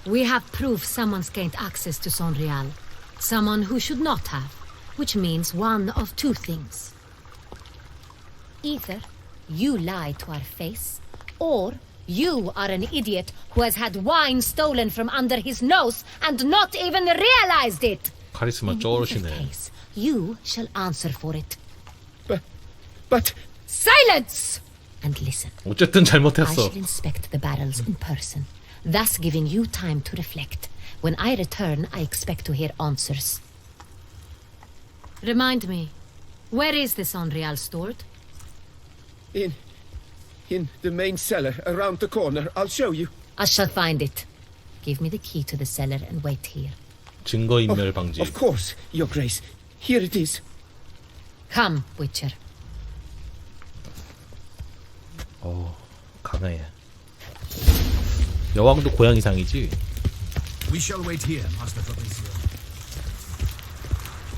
Speaker 11: we have proof someone's gained access to Sangreal. Someone who should not have, which means one of two things. Either you lie to our face, or you are an idiot who has had wine stolen from under his nose and not even realized it.
Speaker 1: 카리스마
Speaker 11: In either
Speaker 1: 쩔으시네.
Speaker 11: case, you shall answer for it.
Speaker 12: But
Speaker 11: Silence! And listen.
Speaker 1: 어쨌든
Speaker 11: I
Speaker 1: 잘못했어.
Speaker 11: shall inspect the barrels in person, thus giving you time to reflect. When I return, I expect to hear answers. Remind me, where is the Sangreal stored?
Speaker 12: in the main cellar around the corner, I'll show you.
Speaker 11: I shall find it. Give me the key to the cellar and wait here.
Speaker 1: 증거인멸 방지.
Speaker 12: Of course, Your Grace. Here it is.
Speaker 11: Come, Witcher.
Speaker 1: 강해. 여왕도 고양이상이지.
Speaker 4: We shall wait here, Master Fabricio.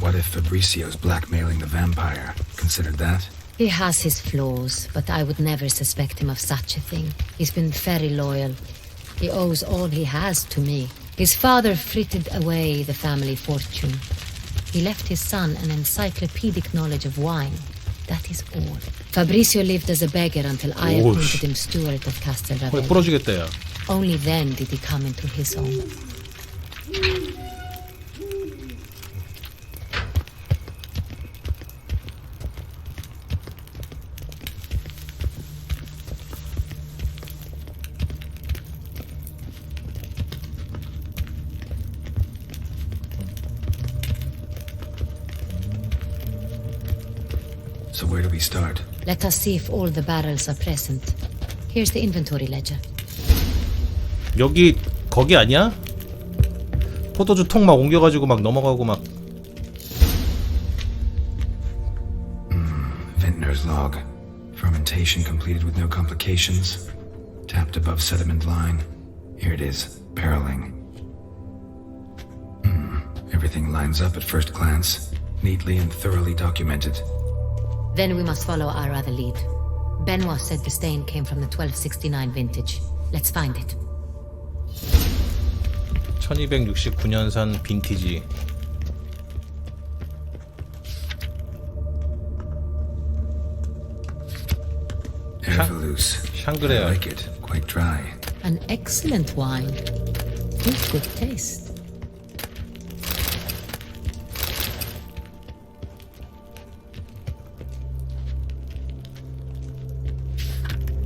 Speaker 2: What if Fabricio's blackmailing the vampire? Considered that?
Speaker 11: He has his flaws, but I would never suspect him of such a thing. He's been very loyal. He owes all he has to me. His father frittered away the family fortune. He left his son an encyclopedic knowledge of wine. That is all. Fabricio lived as a beggar until I appointed him steward of Castel
Speaker 1: 거의
Speaker 11: Ravella.
Speaker 1: 부러지겠다 야.
Speaker 11: Only then did he come into his own.
Speaker 2: So where do we start?
Speaker 11: Let us see if all the barrels are present. Here's the inventory ledger.
Speaker 1: 여기 거기 아니야? 포도주 통 막 옮겨가지고 막 넘어가고 막.
Speaker 2: Vintner's log. Fermentation completed with no complications. Tapped above sediment line. Here it is. Barreling. Everything lines up at first glance. Neatly and thoroughly documented.
Speaker 11: Then we must follow our other lead. Benoit said the stain came from the 1269 vintage. Let's find it.
Speaker 1: 1269년산 빈티지.
Speaker 2: Ervelous. I
Speaker 1: 샹그레아.
Speaker 2: like it. Quite dry.
Speaker 11: An excellent wine. With good taste.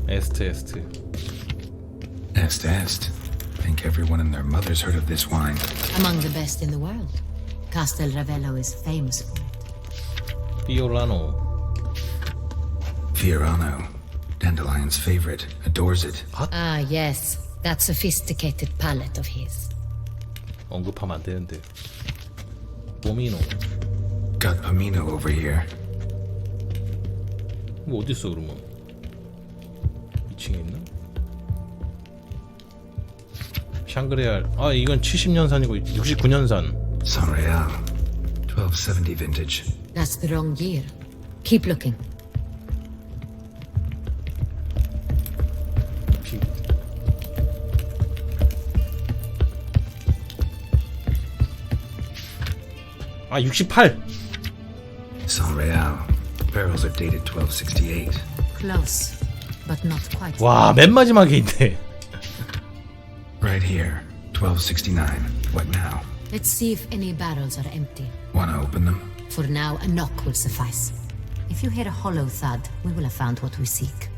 Speaker 1: 에스트 에스트.
Speaker 2: Est. Think everyone and their mother's heard of this wine.
Speaker 11: Among the best in the world. Castel Ravella is famous for it.
Speaker 1: 피올라노.
Speaker 2: Fiorano. Dandelion's favorite. Adores it.
Speaker 11: Ah, yes. That sophisticated palate of his.
Speaker 1: 언급하면 안 되는데. 포미노.
Speaker 2: Got Pomino over here.
Speaker 1: 뭐 어디 있어 그러면? 2층에 있나? 샹그레알. 아 이건 70년산이고 69년산.
Speaker 2: Sonreal. 1270 vintage.
Speaker 11: That's the wrong year. Keep looking.
Speaker 1: 아 68.
Speaker 2: Sonreal. Barrels are dated 1268.
Speaker 11: Close, but not quite.
Speaker 1: 와, 맨 마지막에 있네.
Speaker 2: Right here. 1269. What now?
Speaker 11: Let's see if any barrels are empty.
Speaker 2: Wanna open them?
Speaker 11: For now, a knock will suffice. If you hear a hollow thud, we will have found what we seek.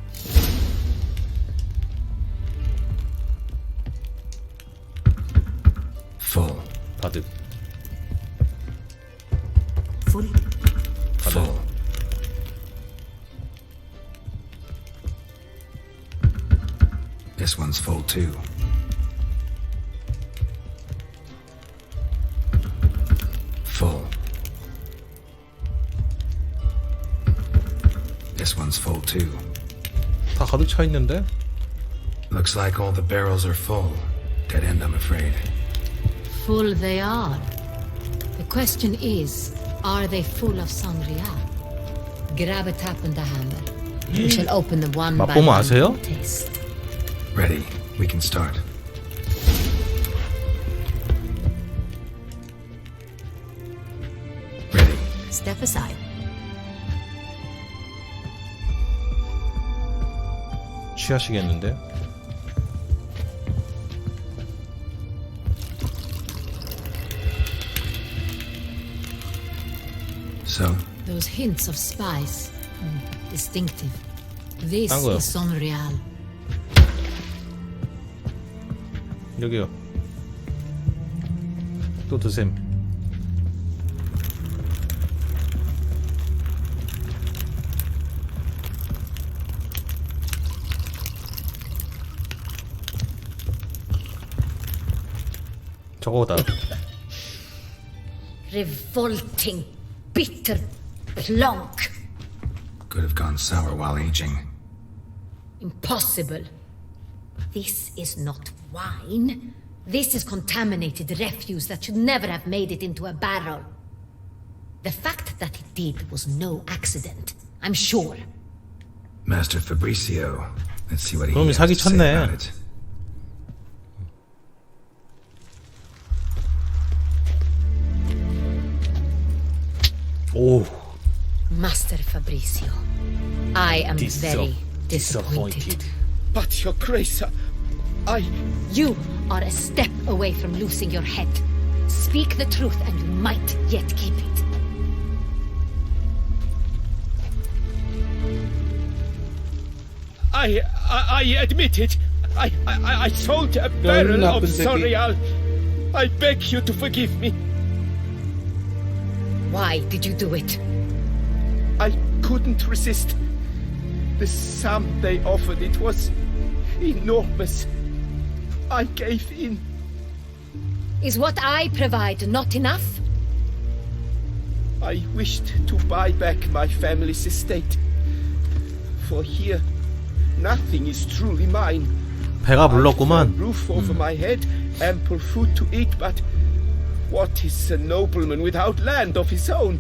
Speaker 2: Full.
Speaker 1: 바득.
Speaker 6: Full.
Speaker 2: Full. This one's full too. Full. This one's full too.
Speaker 1: 다 가득 차 있는데?
Speaker 2: Looks like all the barrels are full. Dead end, I'm afraid.
Speaker 11: Full they are. The question is, are they full of sangria? Grab a tap and a hammer. We shall open them one by
Speaker 1: 맛보면
Speaker 11: one
Speaker 1: 아세요?
Speaker 11: and taste.
Speaker 2: Ready. We can start. Ready.
Speaker 11: Step aside.
Speaker 1: 취하시겠는데?
Speaker 2: So,
Speaker 11: Those hints of spice. Distinctive. This
Speaker 1: 딴 거요.
Speaker 11: is Sonreal.
Speaker 1: 여기요. 또 드셈. 저거다.
Speaker 11: Revolting, bitter plonk.
Speaker 2: could have gone sour while aging.
Speaker 11: Impossible. This is not wine. This is contaminated refuse that should never have made it into a barrel. The fact that it did was no accident, I'm sure.
Speaker 2: Master Fabricio. Let's see what he
Speaker 1: 그럼
Speaker 2: has to say
Speaker 1: 사기쳤네.
Speaker 2: about it.
Speaker 1: 오.
Speaker 11: Master Fabricio, I am very disappointed.
Speaker 12: But, Your Grace,
Speaker 11: You are a step away from losing your head. Speak the truth and you might yet keep it.
Speaker 12: I admit it. I sold a barrel of Sonreal. I beg you to forgive me.
Speaker 11: Why did you do it?
Speaker 12: I couldn't resist. The sum they offered, it was enormous. I gave in.
Speaker 11: Is what I provide not enough?
Speaker 12: I wished to buy back my family's estate. For here, nothing is truly mine.
Speaker 1: 배가
Speaker 12: I've a
Speaker 1: 불렀구만.
Speaker 12: roof over my head, ample food to eat, but what is a nobleman without land of his own?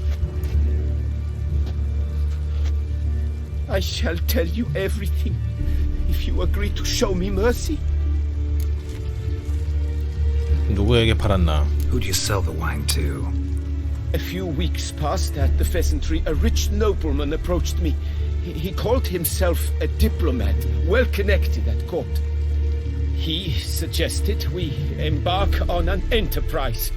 Speaker 12: I shall tell you everything if you agree to show me mercy.
Speaker 1: 누구에게 팔았나?
Speaker 2: Who'd you sell the wine to?
Speaker 12: A few weeks past at the Pheasantry, a rich nobleman approached me. He called himself a diplomat, well connected at court. He suggested we embark on an enterprise.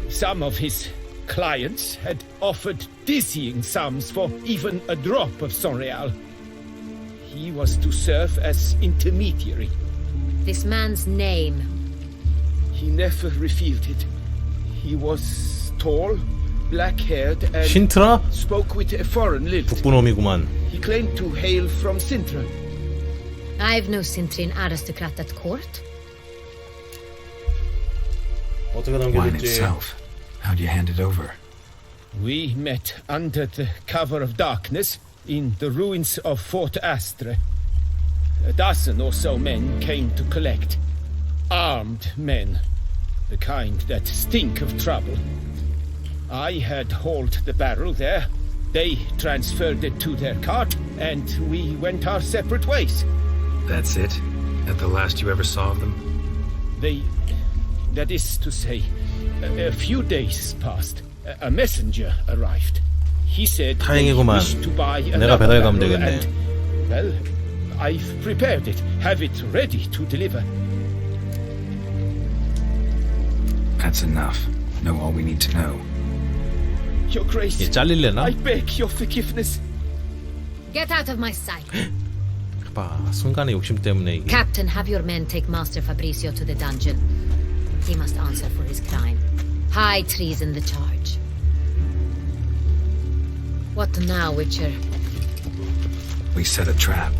Speaker 12: Some of his clients had offered dizzying sums for even a drop of Sonreal. He was to serve as intermediary.
Speaker 11: This man's name.
Speaker 12: He never revealed it. He was tall, black-haired, and
Speaker 1: 신트라?
Speaker 12: spoke with a foreign lilt.
Speaker 1: 북부놈이구만.
Speaker 12: He claimed to hail from Sintra.
Speaker 11: I've no Cintrin aristocrat at court.
Speaker 1: 어떻게
Speaker 2: Wine
Speaker 1: 넘겨줄지.
Speaker 2: itself. How'd you hand it over?
Speaker 12: We met under the cover of darkness in the ruins of Fort Astre. A dozen or so men came to collect. Armed men. The kind that stink of trouble. I had hauled the barrel there. They transferred it to their cart, and we went our separate ways.
Speaker 2: That's it? At the last you ever saw of them?
Speaker 12: That is to say, a few days passed. A messenger arrived. He said he
Speaker 1: 다행이구만.
Speaker 12: wished to buy
Speaker 1: 내가
Speaker 12: another
Speaker 1: 배달 가면
Speaker 12: barrel
Speaker 1: 되겠네.
Speaker 12: and, well, I've prepared it. Have it ready to deliver.
Speaker 2: That's enough. Know all we need to know.
Speaker 12: Your Grace,
Speaker 1: 얘 잘릴래나?
Speaker 12: I beg your forgiveness.
Speaker 11: Get out of my sight.
Speaker 1: 봐, 순간의 욕심 때문에 이게.
Speaker 11: Captain, have your men take Master Fabrizio to the dungeon. He must answer for his crime. High treason the charge. What now, Witcher?
Speaker 2: We set a trap.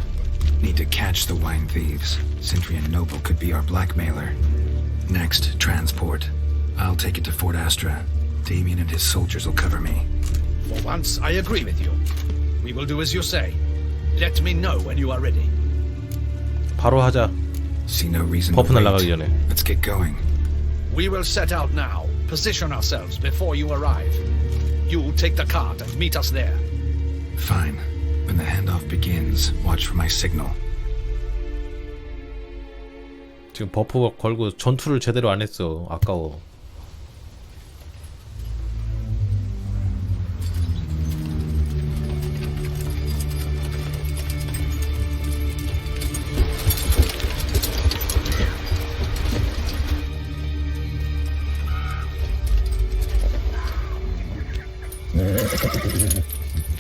Speaker 2: Need to catch the wine thieves. Sintry and Noble could be our blackmailer. Next, transport. I'll take it to Fort Astra. Damien and his soldiers will cover me.
Speaker 9: For once, I agree with you. We will do as you say. Let me know when you are ready.
Speaker 1: 바로 하자.
Speaker 2: See no reason to
Speaker 1: 버프 날아가기
Speaker 2: wait.
Speaker 1: 전에.
Speaker 2: Let's get going.
Speaker 9: We will set out now. Position ourselves before you arrive. You take the cart and meet us there.
Speaker 2: Fine. When the handoff begins, watch for my signal.
Speaker 1: 지금 버프 걸고 전투를 제대로 안 했어. 아까워.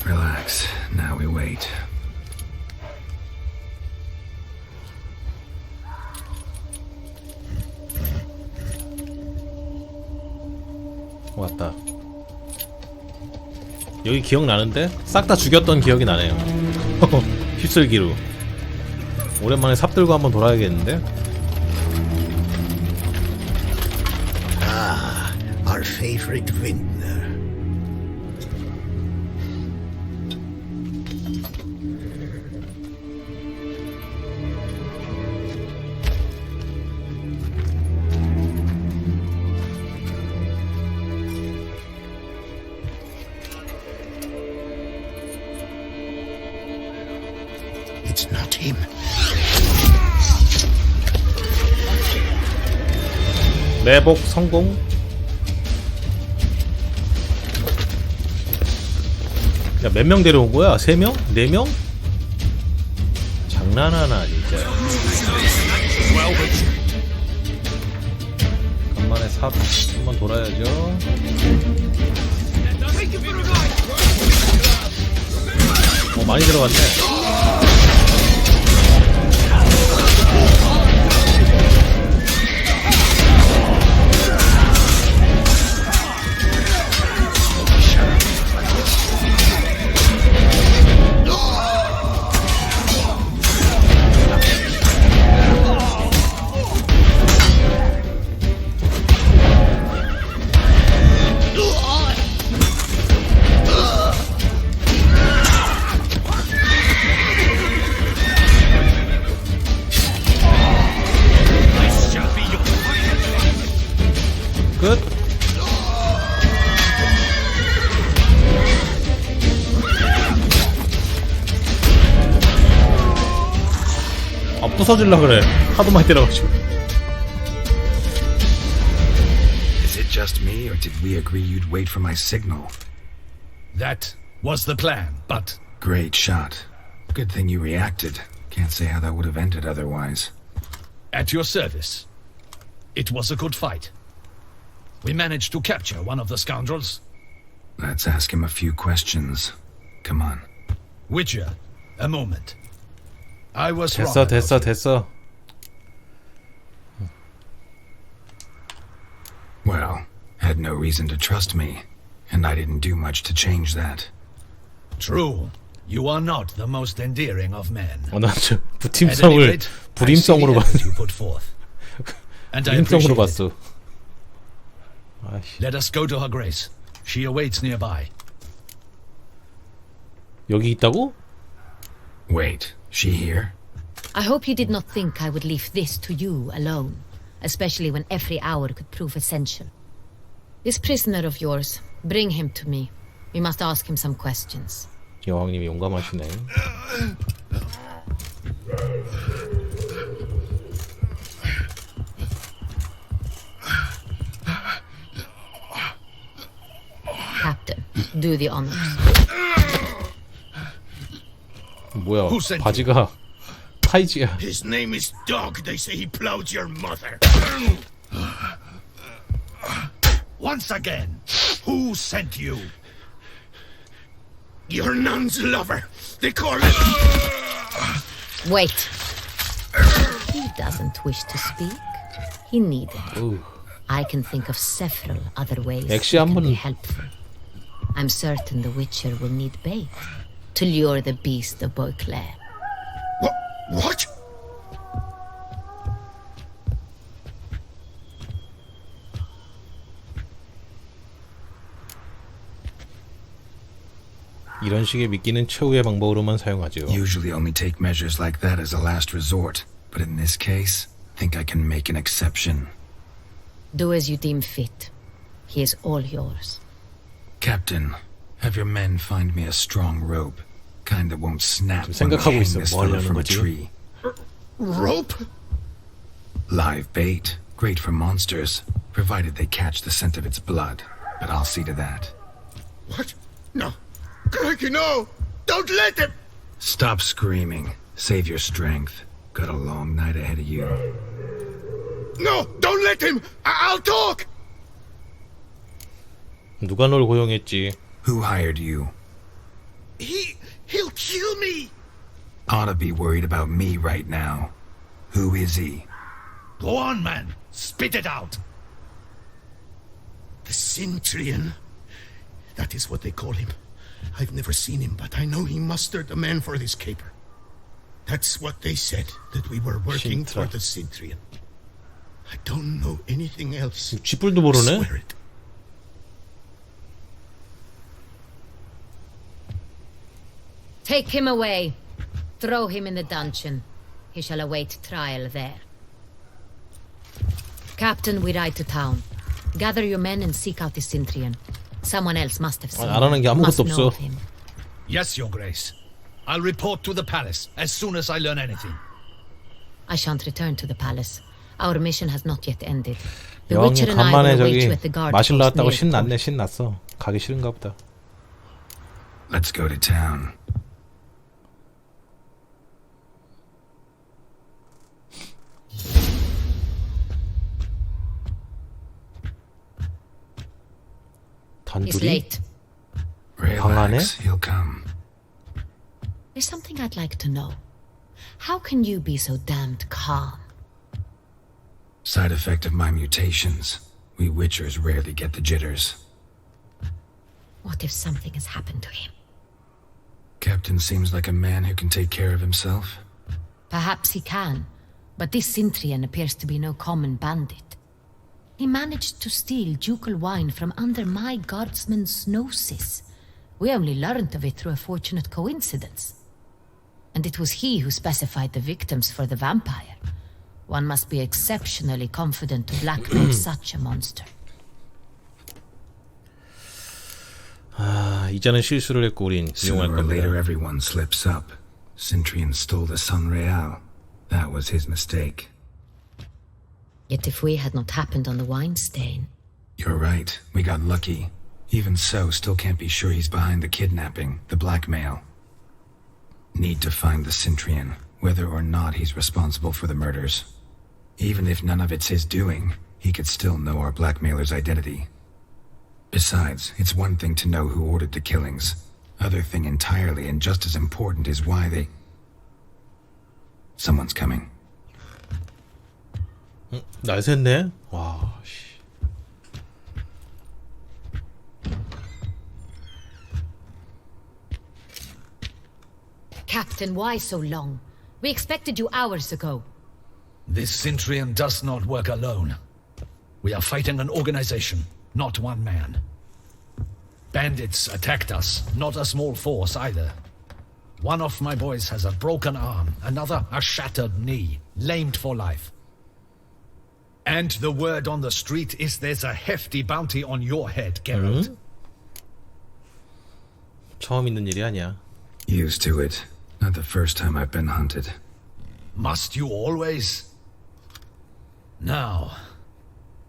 Speaker 2: Relax. Now we wait.
Speaker 1: 왔다. 여기 기억나는데? 싹 다 죽였던 기억이 나네요. 휩쓸기로. 오랜만에 삽 들고 한번 돌아야겠는데?
Speaker 4: Ah, our favorite vintner. It's not him.
Speaker 1: 매복 성공. 야, 몇 명 데려온 거야? 3명? 4명? 장난하나 진짜. 간만에 삽 한번 돌아야죠. 많이 들어갔네. 끝. 아, 부서질라 그래. 하도 많이 때려가지고.
Speaker 2: Is it just me, or did we agree you'd wait for my signal?
Speaker 9: That was the plan, but
Speaker 2: Great shot. Good thing you reacted. Can't say how that would have ended otherwise.
Speaker 9: at your service. It was a good fight. We managed to capture one of the scoundrels.
Speaker 2: Let's ask him a few questions. Come on.
Speaker 9: Witcher, a moment. I was wrong.
Speaker 1: 됐어.
Speaker 2: Well, had no reason to trust me, and I didn't do much to change that.
Speaker 9: True. You are not the most endearing of men.
Speaker 1: 난 저
Speaker 9: At any
Speaker 1: 부팀성을
Speaker 9: rate, I see the
Speaker 1: 불임성으로
Speaker 9: effort
Speaker 1: 봤어.
Speaker 9: you put forth. And I
Speaker 1: 불임성으로
Speaker 9: appreciate it.
Speaker 1: 봤어.
Speaker 9: Let us go to her grace. She awaits nearby.
Speaker 1: 여기 있다고?
Speaker 2: Wait, she here?
Speaker 11: I hope you did not think I would leave this to you alone, especially when every hour could prove essential. This prisoner of yours, bring him to me. We must ask him some questions.
Speaker 1: 여왕님이 용감하시네.
Speaker 11: Captain, do the honors.
Speaker 1: 뭐야?
Speaker 7: Who sent
Speaker 1: 바지가 타이즈야.
Speaker 7: His name is Dog. They say he plowed your mother. Once again, who sent you? Your nun's lover. They call it.
Speaker 11: Wait. He doesn't wish to speak. He needed. I can think of several other ways he
Speaker 1: 역시
Speaker 11: can
Speaker 1: 한번
Speaker 11: be helpful. I'm certain the Witcher will need bait to lure the beast of Beauclair.
Speaker 7: What?
Speaker 1: 이런 식의 미끼는 최후의 방법으로만 사용하죠.
Speaker 2: Usually only take measures like that as a last resort, but in this case, think I can make an exception.
Speaker 11: Do as you deem fit. He is all yours.
Speaker 2: Captain, have your men find me a strong rope, kind that won't snap when we
Speaker 1: 생각하고
Speaker 2: hang
Speaker 1: 있어.
Speaker 2: this
Speaker 1: 뭐
Speaker 2: fellow
Speaker 1: 하려는
Speaker 2: from a
Speaker 1: 거지?
Speaker 2: tree.
Speaker 7: Rope?
Speaker 2: Live bait, great for monsters, provided they catch the scent of its blood. But I'll see to that.
Speaker 7: What? No. Crikey, no! Don't let him!
Speaker 2: Stop screaming. Save your strength. Got a long night ahead of you.
Speaker 7: No! Don't let him! I'll talk!
Speaker 1: 누가 널 고용했지?
Speaker 2: Who hired you?
Speaker 7: He'll kill me!
Speaker 2: Ought to be worried about me right now. Who is he?
Speaker 7: Go on, man. Spit it out. The Cintrian. That is what they call him. I've never seen him, but I know he mustered a man for this caper. That's what they said, that we were working for the Cintrian. I don't know anything else.
Speaker 1: 쥐뿔도 모르네?
Speaker 7: Swear it.
Speaker 11: Take him away. Throw him in the dungeon. He shall await trial there. Captain, we ride to town. Gather your men and seek out the Cintrian. Someone else must have seen
Speaker 1: 안 하는 게
Speaker 11: him. Must
Speaker 1: 아무것도
Speaker 11: know
Speaker 1: 없어.
Speaker 11: of him.
Speaker 9: Yes, Your Grace. I'll report to the palace as soon as I learn anything.
Speaker 11: I shan't return to the palace. Our mission has not yet ended. The
Speaker 1: 여왕님
Speaker 11: Witcher and I
Speaker 1: 간만에
Speaker 11: will await
Speaker 1: 저기
Speaker 11: you at the guard
Speaker 1: 마실
Speaker 11: post
Speaker 1: 나왔다고
Speaker 11: near the
Speaker 1: 신났네. 신났어. 가기 싫은가 보다.
Speaker 2: Let's go to town.
Speaker 11: He's
Speaker 1: 단둘이?
Speaker 11: late.
Speaker 2: Relax, he'll come.
Speaker 11: There's something I'd like to know. How can you be so damned calm?
Speaker 2: Side effect of my mutations. We Witchers rarely get the jitters.
Speaker 11: What if something has happened to him?
Speaker 2: Captain seems like a man who can take care of himself.
Speaker 11: Perhaps he can, but this Cintrian appears to be no common bandit. He managed to steal ducal wine from under my guardsman's noses. We only learned of it through a fortunate coincidence. And it was he who specified the victims for the vampire. One must be exceptionally confident to blackmail such a monster.
Speaker 1: 아, 이제는 실수를 했고 우린 이용할
Speaker 2: Sooner or
Speaker 1: 겁니다.
Speaker 2: later, everyone slips up. Cintrian stole the Sun Real. That was his mistake.
Speaker 11: Yet if we had not happened on the wine stain...
Speaker 2: You're right. We got lucky. Even so, still can't be sure he's behind the kidnapping, the blackmail. Need to find the Cintrian, whether or not he's responsible for the murders. Even if none of it's his doing, he could still know our blackmailer's identity. Besides, it's one thing to know who ordered the killings. Other thing entirely, and just as important, is why they... Someone's coming.
Speaker 1: 날 샜네? 와, 씨.
Speaker 11: Captain, why so long? We expected you hours ago.
Speaker 9: This Cintrian does not work alone. We are fighting an organization. not one man. Bandits attacked us, not a small force either. One of my boys has a broken arm, another a shattered knee, lamed for life. And the word on the street is there's a hefty bounty on your head, Geralt.
Speaker 1: 처음 있는 일이 아니야.
Speaker 2: Used to it. Not the first time I've been hunted.
Speaker 9: Must you always? Now,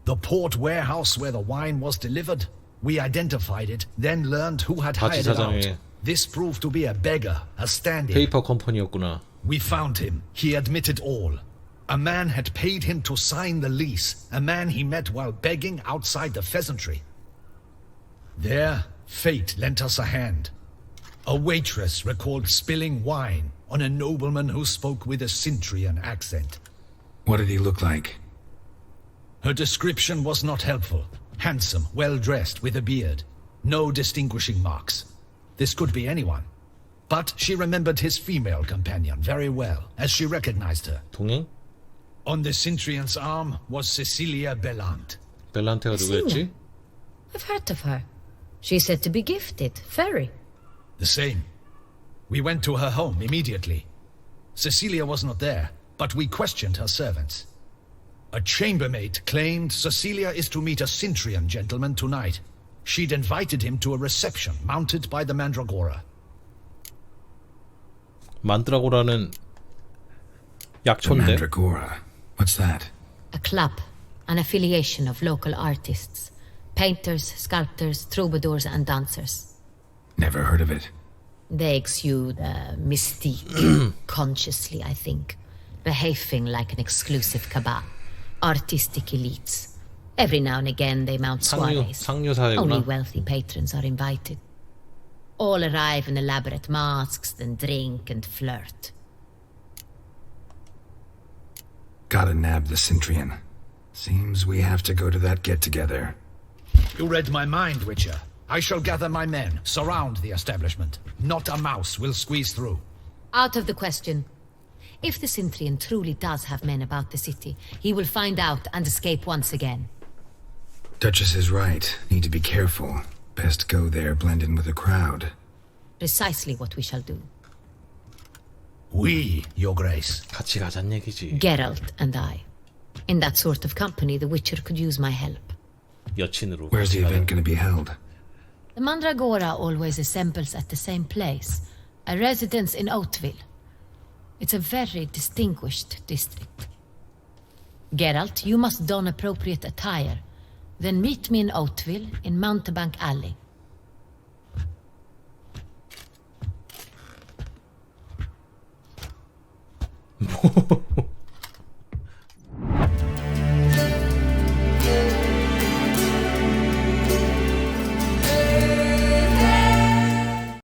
Speaker 9: the port warehouse where the wine was delivered, we identified it, then learned who had hired it out. This proved to be a beggar, a stand-in.
Speaker 1: 페이퍼 컴퍼니였구나.
Speaker 9: We found him. He admitted all. A man had paid him to sign the lease, a man he met while begging outside the pheasantry. There, fate lent us a hand. A waitress recalled spilling wine on a nobleman who spoke with a Cintrian accent.
Speaker 2: What did he look like?
Speaker 9: Her description was not helpful. Handsome, well-dressed, with a beard. No distinguishing marks. This could be anyone. But she remembered his female companion very well, as she recognized her.
Speaker 1: 동행?
Speaker 9: On the Cintrian's arm was Cecilia Bellant.
Speaker 1: 벨란테가 누구였지?
Speaker 11: I've heard of her. She's said to be gifted, very.
Speaker 9: The same. We went to her home immediately. Cecilia was not there, but we questioned her servants. A chambermaid claimed Cecilia is to meet a Cintrian gentleman tonight. She'd invited him to a reception mounted by the Mandragora.
Speaker 1: 만드라고라는
Speaker 2: The
Speaker 1: 약초인데.
Speaker 2: Mandragora. What's that?
Speaker 11: A club, an affiliation of local artists. Painters, sculptors, troubadours and dancers.
Speaker 2: Never heard of it.
Speaker 11: They exude mystique, consciously, I think. Behaving like an exclusive cabal. Artistic elites. Every now and again they mount soirees.
Speaker 1: 상류사회구나.
Speaker 11: Only wealthy patrons are invited. All arrive in elaborate masks, then drink and flirt.
Speaker 2: Gotta nab the Cintrian. Seems we have to go to that get-together.
Speaker 9: You read my mind, Witcher. I shall gather my men, surround the establishment. Not a mouse will squeeze through.
Speaker 11: Out of the question. If the Cintrian truly does have men about the city, he will find out and escape once again.
Speaker 2: Duchess is right. Need to be careful. Best go there, blend in with the crowd.
Speaker 11: Precisely what we shall do.
Speaker 9: We, Your Grace.
Speaker 1: 같이 가자는 얘기지.
Speaker 11: Geralt and I. In that sort of company, the Witcher could use my help.
Speaker 1: 여친으로.
Speaker 2: Where's the event going to be held?
Speaker 11: The Mandragora always assembles at the same place, a residence in Oatville. It's a very distinguished district. Geralt, you must don appropriate attire. Then meet me in Oatville in Mountebank Alley.